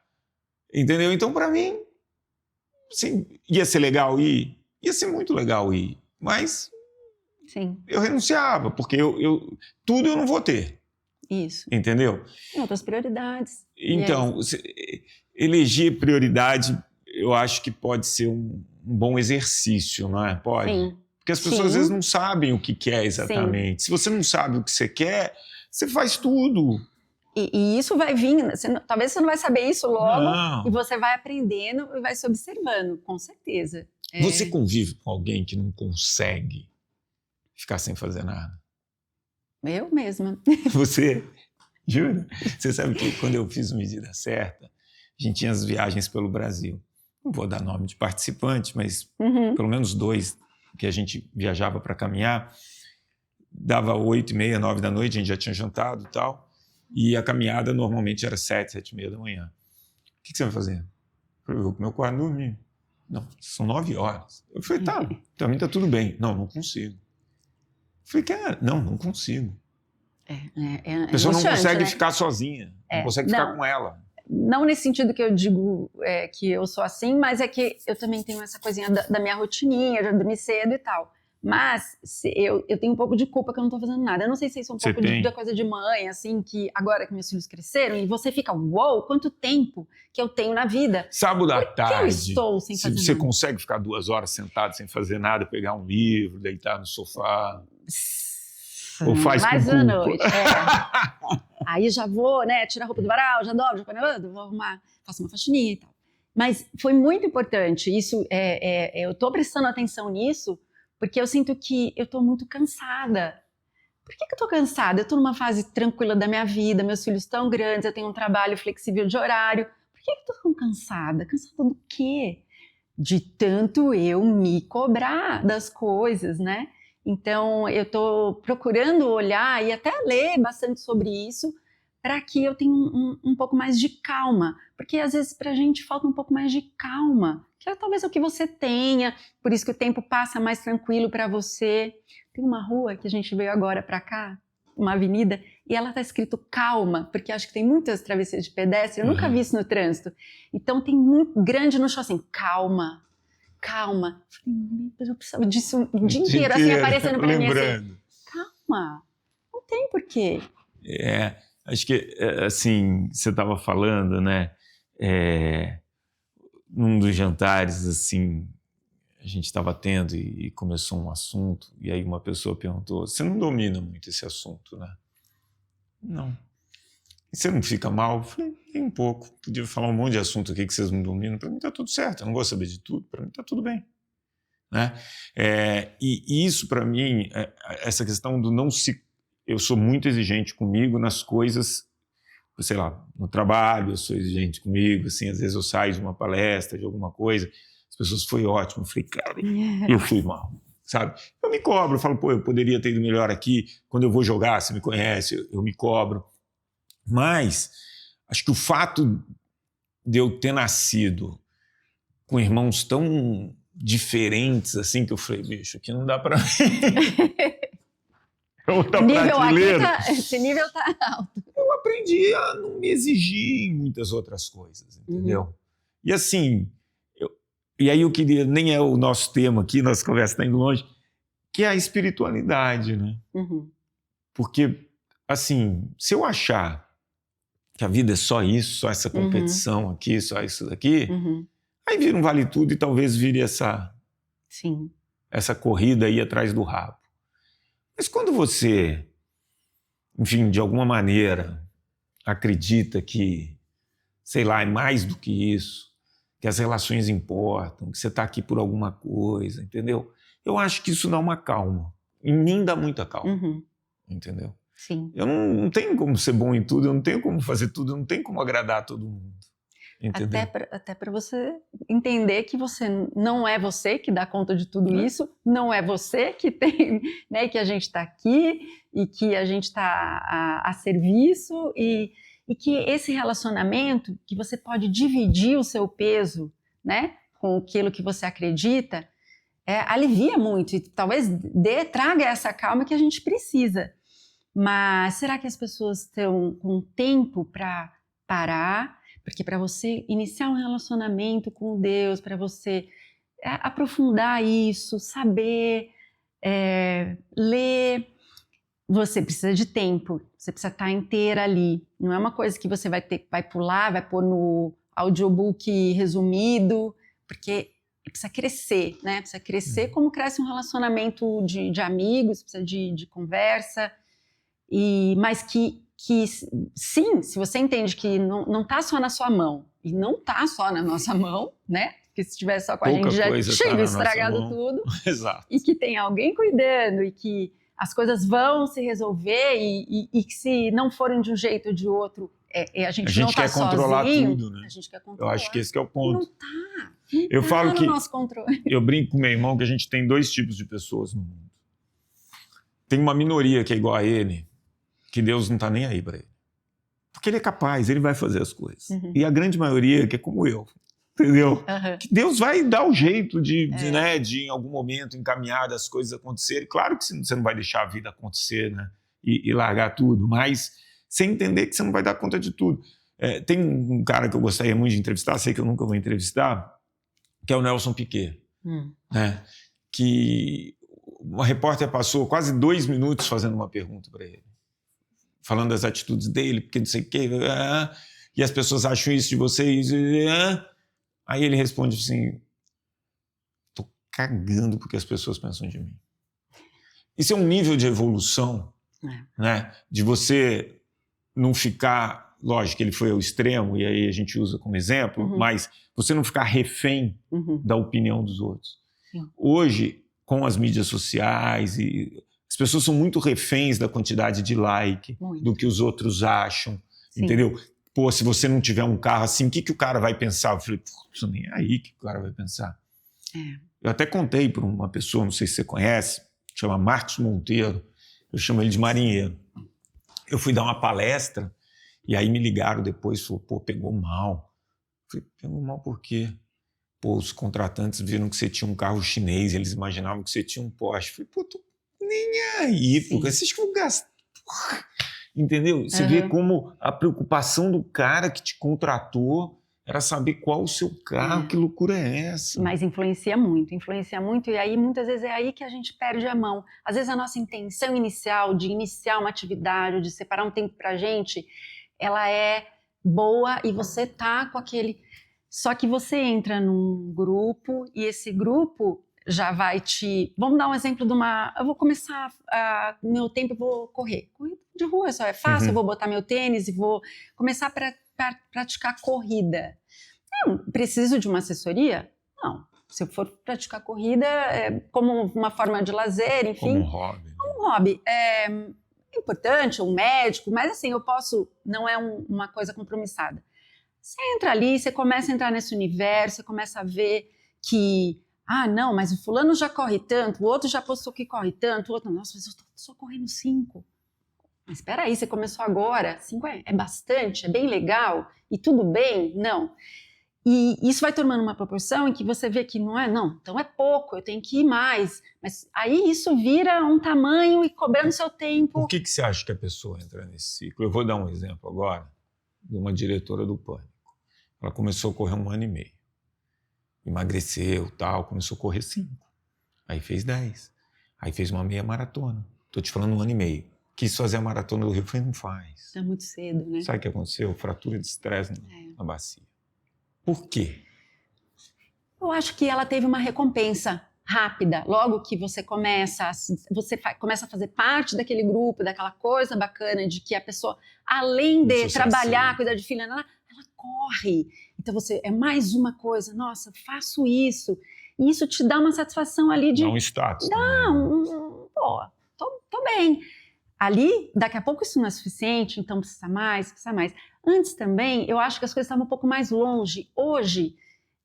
Entendeu? Então, para mim, assim, ia ser legal ir. Ia ser muito legal ir, mas Sim. eu renunciava, porque tudo eu não vou ter. Isso. Entendeu? Tem outras prioridades. Então, eleger prioridade, eu acho que pode ser um bom exercício, não é? Pode? Sim. Porque as pessoas às vezes não sabem o que quer exatamente. Se você não sabe o que você quer, você faz tudo. E isso vai vir, talvez você não vai saber isso logo, Não. e você vai aprendendo e vai se observando, com certeza. Você convive com alguém que não consegue ficar sem fazer nada? Eu mesma. Você? Jura? Você sabe que quando eu fiz o Medida Certa, a gente tinha as viagens pelo Brasil. Não vou dar nome de participante, mas pelo menos 2 que a gente viajava para caminhar. Dava 8h30, 9 da noite, a gente já tinha jantado e tal. E a caminhada normalmente era 7, 7h30 da manhã. O que você vai fazer? Eu falei, vou pro meu quarto dormir. Não, são 9 horas. Eu falei, tá, pra mim tá tudo bem. Não consigo. Eu falei, cara, não consigo. A pessoa não consegue ficar sozinha, não consegue ficar com ela. Não nesse sentido que eu digo que eu sou assim, mas é que eu também tenho essa coisinha da minha rotininha, de dormir cedo e tal. Mas eu tenho um pouco de culpa que eu não tô fazendo nada. Eu não sei se isso é um pouco da coisa de mãe, assim, que agora que meus filhos cresceram, e você fica, uou, quanto tempo que eu tenho na vida. Sábado à tarde, eu estou sem fazer você nada? consegue ficar 2 horas sentado sem fazer nada, pegar um livro, deitar no sofá? Ou faz mais com à culpa? noite. Aí já vou, né, tirar a roupa do varal, já dobro, vou arrumar, faço uma faxininha e tal. Mas foi muito importante isso, eu tô prestando atenção nisso, porque eu sinto que eu tô muito cansada. Por que eu tô cansada? Eu tô numa fase tranquila da minha vida, meus filhos estão grandes, eu tenho um trabalho flexível de horário. Por que eu tô tão cansada? Cansada do quê? De tanto eu me cobrar das coisas, né? Então, eu estou procurando olhar e até ler bastante sobre isso para que eu tenha um pouco mais de calma. Porque, às vezes, para a gente falta um pouco mais de calma, que é talvez o que você tenha, por isso que o tempo passa mais tranquilo para você. Tem uma rua que a gente veio agora para cá, uma avenida, e ela está escrito calma, porque acho que tem muitas travessias de pedestre, eu nunca vi isso no trânsito. Então, tem muito grande no chão assim, calma. Calma. Eu precisava disso o dia inteiro, assim, aparecendo para mim assim. Calma. Não tem porquê. Acho que, assim, você estava falando, né? Num dos jantares, assim, a gente estava tendo e começou um assunto, e aí uma pessoa perguntou, você não domina muito esse assunto, né? Não. E você não fica mal? Eu falei, nem um pouco. Podia falar um monte de assunto aqui que vocês não dominam. Para mim está tudo certo. Eu não vou saber de tudo. Para mim está tudo bem. Né? E isso, para mim, essa questão do não se... Eu sou muito exigente comigo nas coisas, sei lá, no trabalho, eu sou exigente comigo. Assim, às vezes eu saio de uma palestra, de alguma coisa, as pessoas, foi ótimo. Eu falei, cara, eu fui mal. Sabe? Eu me cobro. Eu falo, pô, eu poderia ter ido melhor aqui. Quando eu vou jogar, você me conhece, eu me cobro. Mas acho que o fato de eu ter nascido com irmãos tão diferentes assim, que eu falei, bicho, aqui não dá para mim. Esse nível tá alto. Eu aprendi a não me exigir em muitas outras coisas, entendeu? E assim, e aí eu queria, nem é o nosso tema aqui, nossa conversa está indo longe, que é a espiritualidade, né? Porque, assim, se eu achar que a vida é só isso, só essa competição aqui, só isso daqui, aí vira um vale tudo e talvez vire essa corrida aí atrás do rabo. Mas quando você, enfim, de alguma maneira acredita que, sei lá, é mais do que isso, que as relações importam, que você está aqui por alguma coisa, entendeu? Eu acho que isso dá uma calma. Em mim dá muita calma, entendeu? Sim. Eu não tenho como ser bom em tudo, eu não tenho como fazer tudo, eu não tenho como agradar todo mundo. Entendeu? Até para você entender que você não é você que dá conta de tudo isso, não é você que tem, né, que a gente está aqui e que a gente está a serviço e que esse relacionamento, que você pode dividir o seu peso, né, com aquilo que você acredita, alivia muito e talvez traga essa calma que a gente precisa. Mas será que as pessoas estão com tempo para parar? Porque para você iniciar um relacionamento com Deus, para você aprofundar isso, saber, ler, você precisa de tempo, você precisa estar inteira ali. Não é uma coisa que você vai pular, vai pôr no audiobook resumido, porque precisa crescer, né? Precisa crescer como cresce um relacionamento de amigos, precisa de conversa, mas que sim, se você entende que não está só na sua mão, e não está só na nossa mão, né? Porque se estivesse só com a gente já tinha estragado tudo. Exato. E que tem alguém cuidando e que as coisas vão se resolver e que se não forem de um jeito ou de outro, a gente não está sozinho. Controlar tudo, né? A gente quer controlar. Eu acho que esse que é o ponto. Não está. Eu falo que no nosso controle. Eu brinco com meu irmão que a gente tem 2 tipos de pessoas no mundo. Tem uma minoria que é igual a ele, que Deus não está nem aí para ele. Porque ele é capaz, ele vai fazer as coisas. E a grande maioria que é como eu, entendeu? Que Deus vai dar o jeito de em algum momento encaminhar as coisas acontecerem. Claro que você não vai deixar a vida acontecer, né? E largar tudo, mas sem entender que você não vai dar conta de tudo. Tem um cara que eu gostaria muito de entrevistar, sei que eu nunca vou entrevistar, que é o Nelson Piquet, né? Que uma repórter passou quase 2 minutos fazendo uma pergunta para ele, falando das atitudes dele, porque não sei o quê, e as pessoas acham isso de vocês. Aí ele responde assim: tô cagando porque as pessoas pensam de mim. Isso é um nível de evolução, né? De você não ficar... Lógico que ele foi ao extremo, e aí a gente usa como exemplo, mas você não ficar refém da opinião dos outros. Hoje, com as mídias sociais, as pessoas são muito reféns da quantidade de like, do que os outros acham, entendeu? Pô, se você não tiver um carro assim, o que o cara vai pensar? Eu falei, pô, nem é aí que o cara vai pensar. Eu até contei para uma pessoa, não sei se você conhece, chama Marcos Monteiro, eu chamo ele de marinheiro. Eu fui dar uma palestra, e aí me ligaram depois, falou, pô, pegou mal. Eu falei, pegou mal por quê? Pô, os contratantes viram que você tinha um carro chinês, eles imaginavam que você tinha um Porsche. Eu falei, pô, tô nem aí, porque vocês que vão gastar. Entendeu? Você vê como a preocupação do cara que te contratou era saber qual o seu carro, que loucura é essa? Mas influencia muito, e aí muitas vezes é aí que a gente perde a mão. Às vezes a nossa intenção inicial de iniciar uma atividade, ou de separar um tempo pra gente, ela é boa e você tá com aquele... Só que você entra num grupo e esse grupo já vai te... Vamos dar um exemplo de uma... Eu vou começar, meu tempo eu vou correr. Corrida de rua só é fácil, eu vou botar meu tênis e vou começar a praticar corrida. Não, preciso de uma assessoria? Não. Se eu for praticar corrida como uma forma de lazer, enfim... Como um hobby. Como um hobby. É importante, um médico, mas assim, eu posso... Não é uma coisa compromissada. Você entra ali, você começa a entrar nesse universo, você começa a ver que... não, mas o fulano já corre tanto, o outro já postou que corre tanto, o outro... Nossa, mas eu estou só correndo 5. Mas espera aí, você começou agora, 5 é bastante, é bem legal, e tudo bem? Não. E isso vai tomando uma proporção em que você vê que não, então é pouco, eu tenho que ir mais. Mas aí isso vira um tamanho e cobrando seu tempo. Por que você acha que a pessoa entra nesse ciclo? Eu vou dar um exemplo agora de uma diretora do Pânico. Ela começou a correr 1 ano e meio. Emagreceu, tal, começou a correr 5. Aí fez 10. Aí fez uma meia maratona. Estou te falando 1 ano e meio. Quis fazer a maratona do Rio, falei, não faz. É muito cedo, né? Sabe o que aconteceu? Fratura de estresse na bacia. Por quê? Eu acho que ela teve uma recompensa rápida. Logo que você começa a fazer parte daquele grupo, daquela coisa bacana de que a pessoa, além de trabalhar, cuidar de filha, ela corre. Então é mais uma coisa. Nossa, faço isso. E isso te dá uma satisfação ali de... Dá um status. Pô, tô bem. Ali, daqui a pouco isso não é suficiente, então precisa mais. Antes também, eu acho que as coisas estavam um pouco mais longe. Hoje,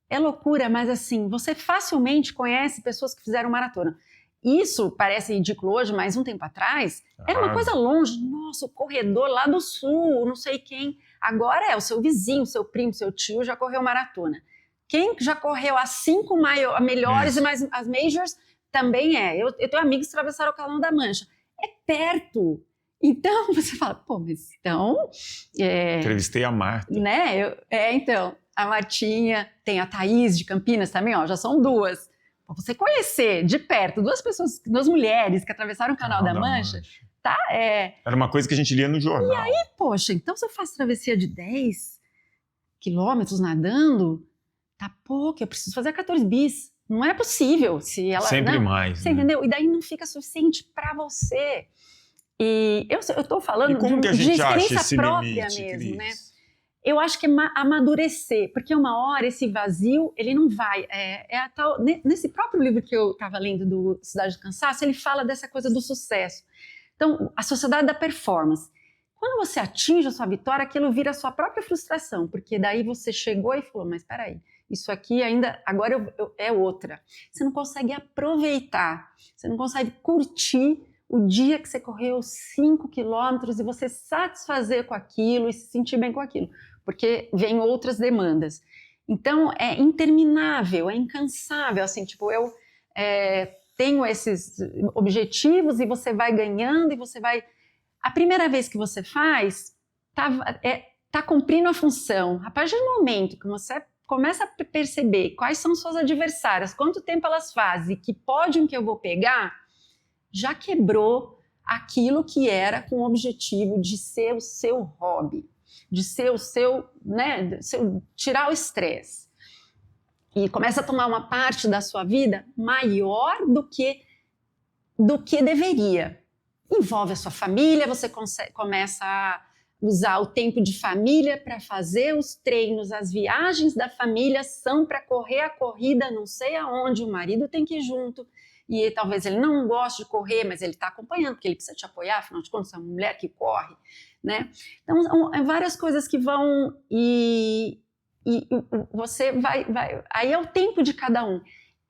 é loucura, mas assim, você facilmente conhece pessoas que fizeram maratona. Isso parece ridículo hoje, mas um tempo atrás, era uma coisa longe. Nossa, o corredor lá do sul, não sei quem. Agora é o seu vizinho, seu primo, seu tio já correu maratona. Quem já correu as 5 melhores e mais as majors também é. Eu tenho amigos que atravessaram o Canal da Mancha. É perto. Então, você fala, pô, mas então... Entrevistei a Marta. Né? Então, a Martinha, tem a Thaís de Campinas também, já são 2. Pra você conhecer de perto 2 mulheres que atravessaram o Canal da Mancha, tá? Era uma coisa que a gente lia no jornal. E aí, poxa, então se eu faço travessia de 10 quilômetros nadando, tá pouco, eu preciso fazer a 14 bis. Não é possível. Se ela, Sempre não, mais. Você né? entendeu? E daí não fica suficiente para você. E eu tô falando E como que a de gente acha experiência esse própria limite, mesmo, né? Cris? Eu acho que é amadurecer, porque uma hora esse vazio, ele não vai. Nesse próprio livro que eu estava lendo, do Cidade do Cansaço, ele fala dessa coisa do sucesso. Então, a sociedade da performance. Quando você atinge a sua vitória, aquilo vira a sua própria frustração, porque daí você chegou e falou, mas espera aí, isso aqui ainda, agora é outra. Você não consegue aproveitar, você não consegue curtir o dia que você correu 5 quilômetros e você satisfazer com aquilo e se sentir bem com aquilo, porque vem outras demandas. Então, é interminável, é incansável, assim, tipo, eu tenho esses objetivos e você vai ganhando e você vai... A primeira vez que você faz, tá cumprindo a função. A partir do momento que você começa a perceber quais são suas adversárias, quanto tempo elas fazem, que pódio que eu vou pegar, já quebrou aquilo que era com o objetivo de ser o seu hobby, de ser o seu, né, tirar o estresse. E começa a tomar uma parte da sua vida maior do que deveria. Envolve a sua família, você começa a usar o tempo de família para fazer os treinos, as viagens da família são para correr a corrida não sei aonde, o marido tem que ir junto, e talvez ele não goste de correr, mas ele está acompanhando, porque ele precisa te apoiar, afinal de contas, é uma mulher que corre, né? Então, são várias coisas que vão e você vai... Aí é o tempo de cada um.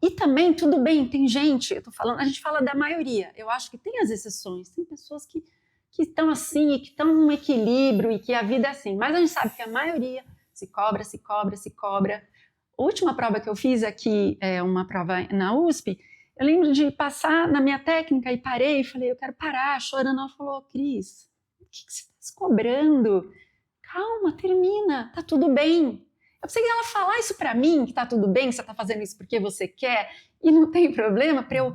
E também, tudo bem, tem gente, a gente fala da maioria, eu acho que tem as exceções, tem pessoas que estão assim, e que estão num equilíbrio, e que a vida é assim, mas a gente sabe que a maioria se cobra. A última prova que eu fiz aqui, uma prova na USP, eu lembro de passar na minha técnica e parei, e falei, eu quero parar, chorando. Ela falou, Cris, o que você está se cobrando? Calma, termina, tá tudo bem. Eu pensei que ela falar isso para mim, que tá tudo bem, que você tá fazendo isso porque você quer e não tem problema, para eu,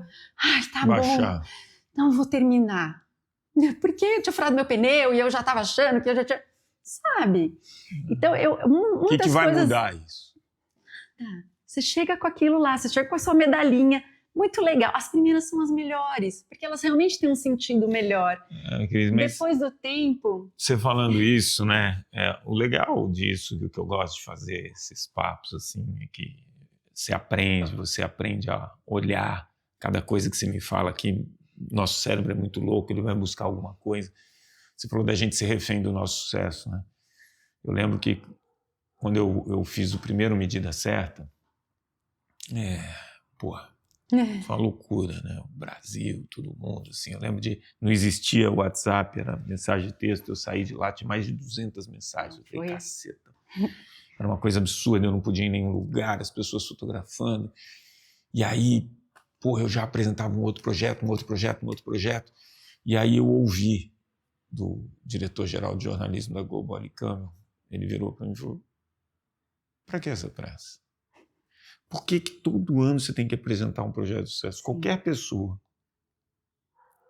tá Baixar. bom, então eu vou terminar. Porque eu tinha furado meu pneu e eu já estava achando que eu já tinha... Sabe? Então, O que vai mudar isso? Você chega com aquilo lá, você chega com a sua medalhinha, muito legal. As primeiras são as melhores, porque elas realmente têm um sentido melhor. Cris, depois do tempo... Você falando isso, né? O legal disso, do que eu gosto de fazer, esses papos, assim, é que você aprende a olhar cada coisa que você me fala aqui. Nosso cérebro é muito louco, ele vai buscar alguma coisa. Você falou da gente ser refém do nosso sucesso, né? Eu lembro que quando eu fiz o primeiro Medida Certa, foi uma loucura, né? O Brasil, todo mundo, assim. Eu lembro não existia o WhatsApp, era mensagem de texto, eu saí de lá, tinha mais de 200 mensagens. Eu falei, caceta. Era uma coisa absurda, eu não podia ir em nenhum lugar, as pessoas fotografando. E aí, eu já apresentava um outro projeto. E aí eu ouvi do diretor-geral de jornalismo da Globo, Ali Câmara, ele virou para mim e falou, para que essa pressa? Por que todo ano você tem que apresentar um projeto de sucesso? Qualquer pessoa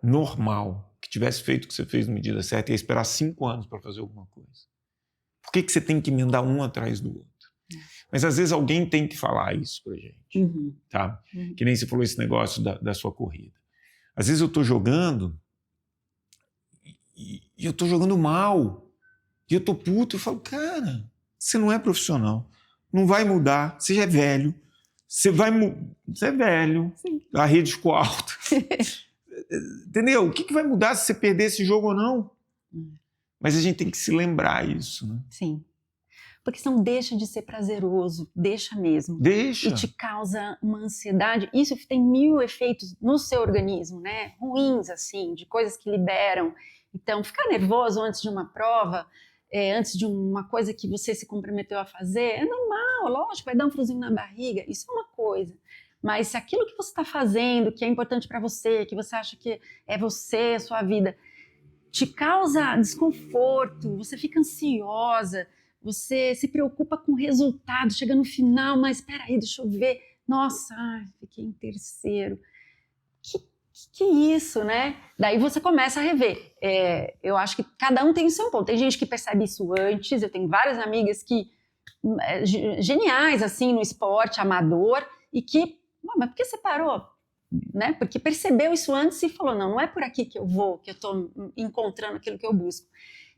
normal que tivesse feito o que você fez no Medida Certa ia esperar 5 anos para fazer alguma coisa. Por que você tem que emendar um atrás do outro? Mas às vezes alguém tem que falar isso pra gente, tá? Que nem você falou esse negócio da sua corrida. Às vezes eu tô jogando e eu tô jogando mal, e eu tô puto, eu falo, cara, você não é profissional, não vai mudar, você já é velho, você é velho, a rede ficou alta. Entendeu? O que vai mudar se você perder esse jogo ou não? Mas a gente tem que se lembrar isso, né? Sim. Porque senão deixa de ser prazeroso, deixa mesmo. Deixa. E te causa uma ansiedade. Isso tem 1000 efeitos no seu organismo, né? Ruins, assim, de coisas que liberam. Então, ficar nervoso antes de uma prova, antes de uma coisa que você se comprometeu a fazer, é normal, lógico, vai dar um friozinho na barriga, isso é uma coisa. Mas se aquilo que você está fazendo, que é importante para você, que você acha que é você, a sua vida, te causa desconforto, você fica ansiosa, você se preocupa com o resultado, chega no final, mas espera aí, deixa eu ver, nossa, fiquei em terceiro. que isso, né? Daí você começa a rever. Eu acho que cada um tem o seu ponto. Tem gente que percebe isso antes, eu tenho várias amigas que geniais, assim, no esporte, amador, e que, mas por que você parou? Né? Porque percebeu isso antes e falou, não é por aqui que eu vou, que eu estou encontrando aquilo que eu busco.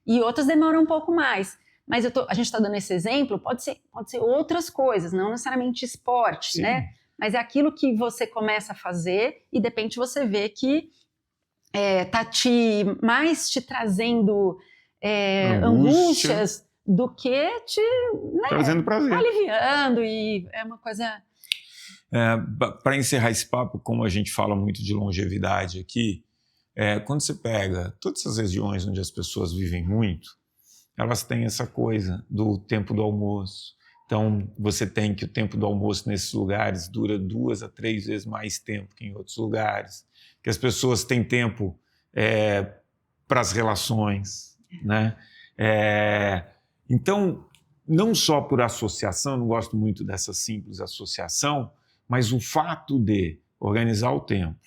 E outras demoram um pouco mais. Mas a gente está dando esse exemplo, pode ser outras coisas, não necessariamente esporte, Sim. né? Mas é aquilo que você começa a fazer e de repente você vê que está mais te trazendo angústias do que te trazendo prazer. Aliviando, e é uma coisa... Para encerrar esse papo, como a gente fala muito de longevidade aqui, quando você pega todas essas regiões onde as pessoas vivem muito, elas têm essa coisa do tempo do almoço. Então, você tem que o tempo do almoço nesses lugares dura 2 a 3 vezes mais tempo que em outros lugares, que as pessoas têm tempo para as relações, né? Então, não só por associação, eu não gosto muito dessa simples associação, mas o fato de organizar o tempo,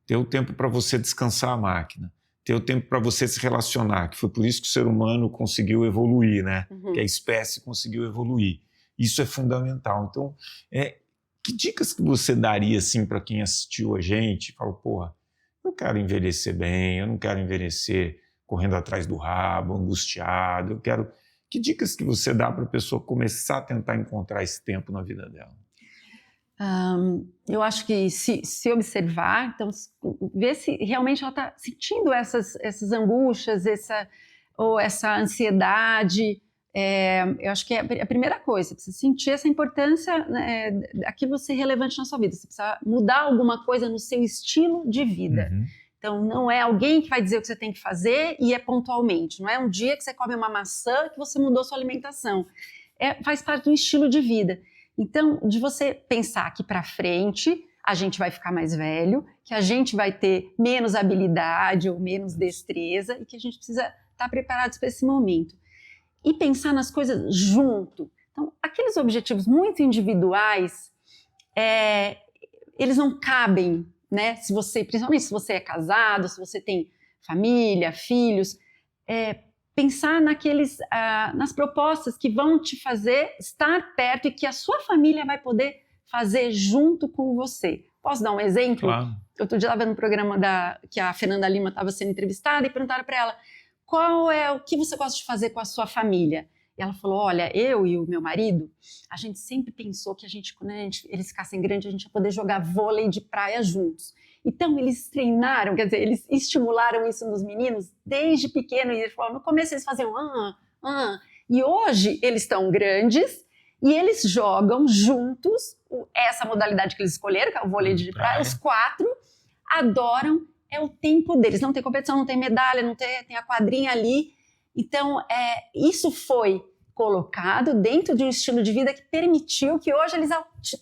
ter o tempo para você descansar a máquina, ter o tempo para você se relacionar, que foi por isso que o ser humano conseguiu evoluir, né? Que a espécie conseguiu evoluir. Isso é fundamental. Então, que dicas que você daria assim, para quem assistiu a gente? Falou, porra, eu quero envelhecer bem, eu não quero envelhecer correndo atrás do rabo, angustiado, eu quero... Que dicas que você dá para a pessoa começar a tentar encontrar esse tempo na vida dela? Eu acho que se observar, então ver se realmente ela está sentindo essas angústias, essa ansiedade. Eu acho que é a primeira coisa, você precisa sentir essa importância, né, aquilo ser relevante na sua vida. Você precisa mudar alguma coisa no seu estilo de vida. Então, não é alguém que vai dizer o que você tem que fazer e é pontualmente. Não é um dia que você come uma maçã que você mudou sua alimentação. Faz parte do estilo de vida. Então, de você pensar que para frente a gente vai ficar mais velho, que a gente vai ter menos habilidade ou menos destreza e que a gente precisa estar preparados para esse momento. E pensar nas coisas junto. Então, aqueles objetivos muito individuais, eles não cabem, né? Principalmente se você é casado, se você tem família, filhos, pensar nas propostas que vão te fazer estar perto e que a sua família vai poder fazer junto com você. Posso dar um exemplo? Claro. Outro dia eu estava no programa que a Fernanda Lima estava sendo entrevistada e perguntaram para ela o que você gosta de fazer com a sua família. E ela falou, olha, eu e o meu marido, a gente sempre pensou que quando eles ficassem grandes, a gente ia poder jogar vôlei de praia juntos. Então, eles treinaram, quer dizer, eles estimularam isso nos meninos desde pequeno. E ele falou, no começo eles faziam e hoje eles estão grandes e eles jogam juntos essa modalidade que eles escolheram, que é o vôlei de praia. Os 4 adoram, é o tempo deles. Não tem competição, não tem medalha, não tem a quadrinha ali. Então, isso foi colocado dentro de um estilo de vida que permitiu que hoje eles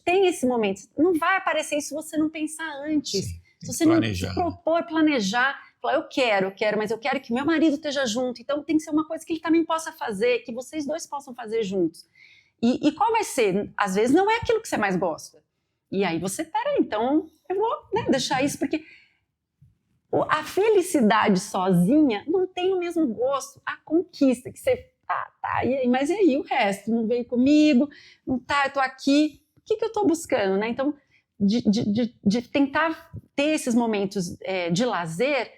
tenham esse momento. Não vai aparecer isso se você não pensar antes. Sim, se você não se propor, planejar, falar, eu quero, mas eu quero que meu marido esteja junto. Então, tem que ser uma coisa que ele também possa fazer, que vocês dois possam fazer juntos. E qual vai ser? Às vezes não é aquilo que você mais gosta. E aí você, peraí, então eu vou deixar isso, porque a felicidade sozinha não tem o mesmo gosto. A conquista, que você... mas e aí o resto? Não veio comigo, não tá, eu tô aqui. O que eu tô buscando, né? Então, de tentar ter esses momentos de lazer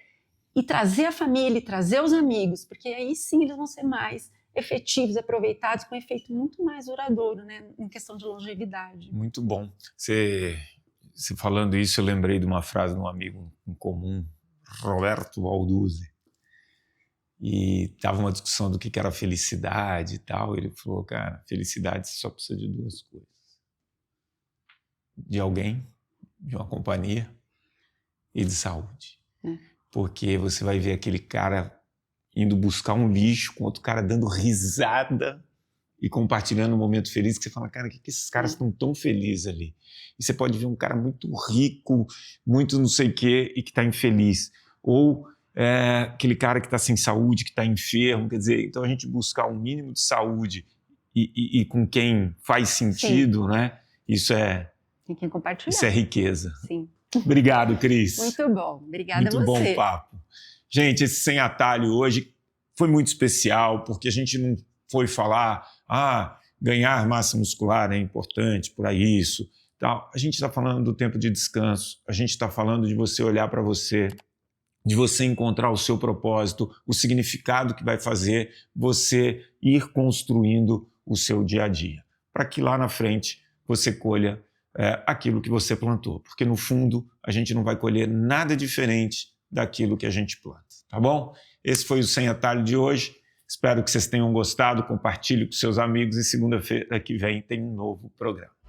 e trazer a família, e trazer os amigos, porque aí sim eles vão ser mais efetivos, aproveitados, com um efeito muito mais duradouro, né? Em questão de longevidade. Muito bom. Você falando isso, eu lembrei de uma frase de um amigo em comum, Roberto Balduzzi, e tava uma discussão do que era felicidade e tal. Ele falou, cara, felicidade só precisa de 2 coisas: de alguém, de uma companhia e de saúde. Porque você vai ver aquele cara indo buscar um lixo com outro cara dando risada e compartilhando um momento feliz, que você fala, cara, que esses caras estão tão felizes ali? E você pode ver um cara muito rico, muito não sei o quê, e que está infeliz. Ou aquele cara que está sem saúde, que está enfermo. Quer dizer, então a gente buscar um mínimo de saúde e com quem faz sentido, né? Isso tem que compartilhar. Isso é riqueza. Sim. Obrigado, Cris. Muito bom. Obrigada Muito a você. bom papo. Gente, esse Sem Atalho hoje foi muito especial, porque a gente não foi falar, ganhar massa muscular é importante, por aí isso. Tal. A gente está falando do tempo de descanso, a gente está falando de você olhar para você, de você encontrar o seu propósito, o significado que vai fazer você ir construindo o seu dia a dia, para que lá na frente você colha aquilo que você plantou, porque no fundo a gente não vai colher nada diferente daquilo que a gente planta, tá bom? Esse foi o Sem Atalho de hoje, espero que vocês tenham gostado, compartilhe com seus amigos e segunda-feira que vem tem um novo programa.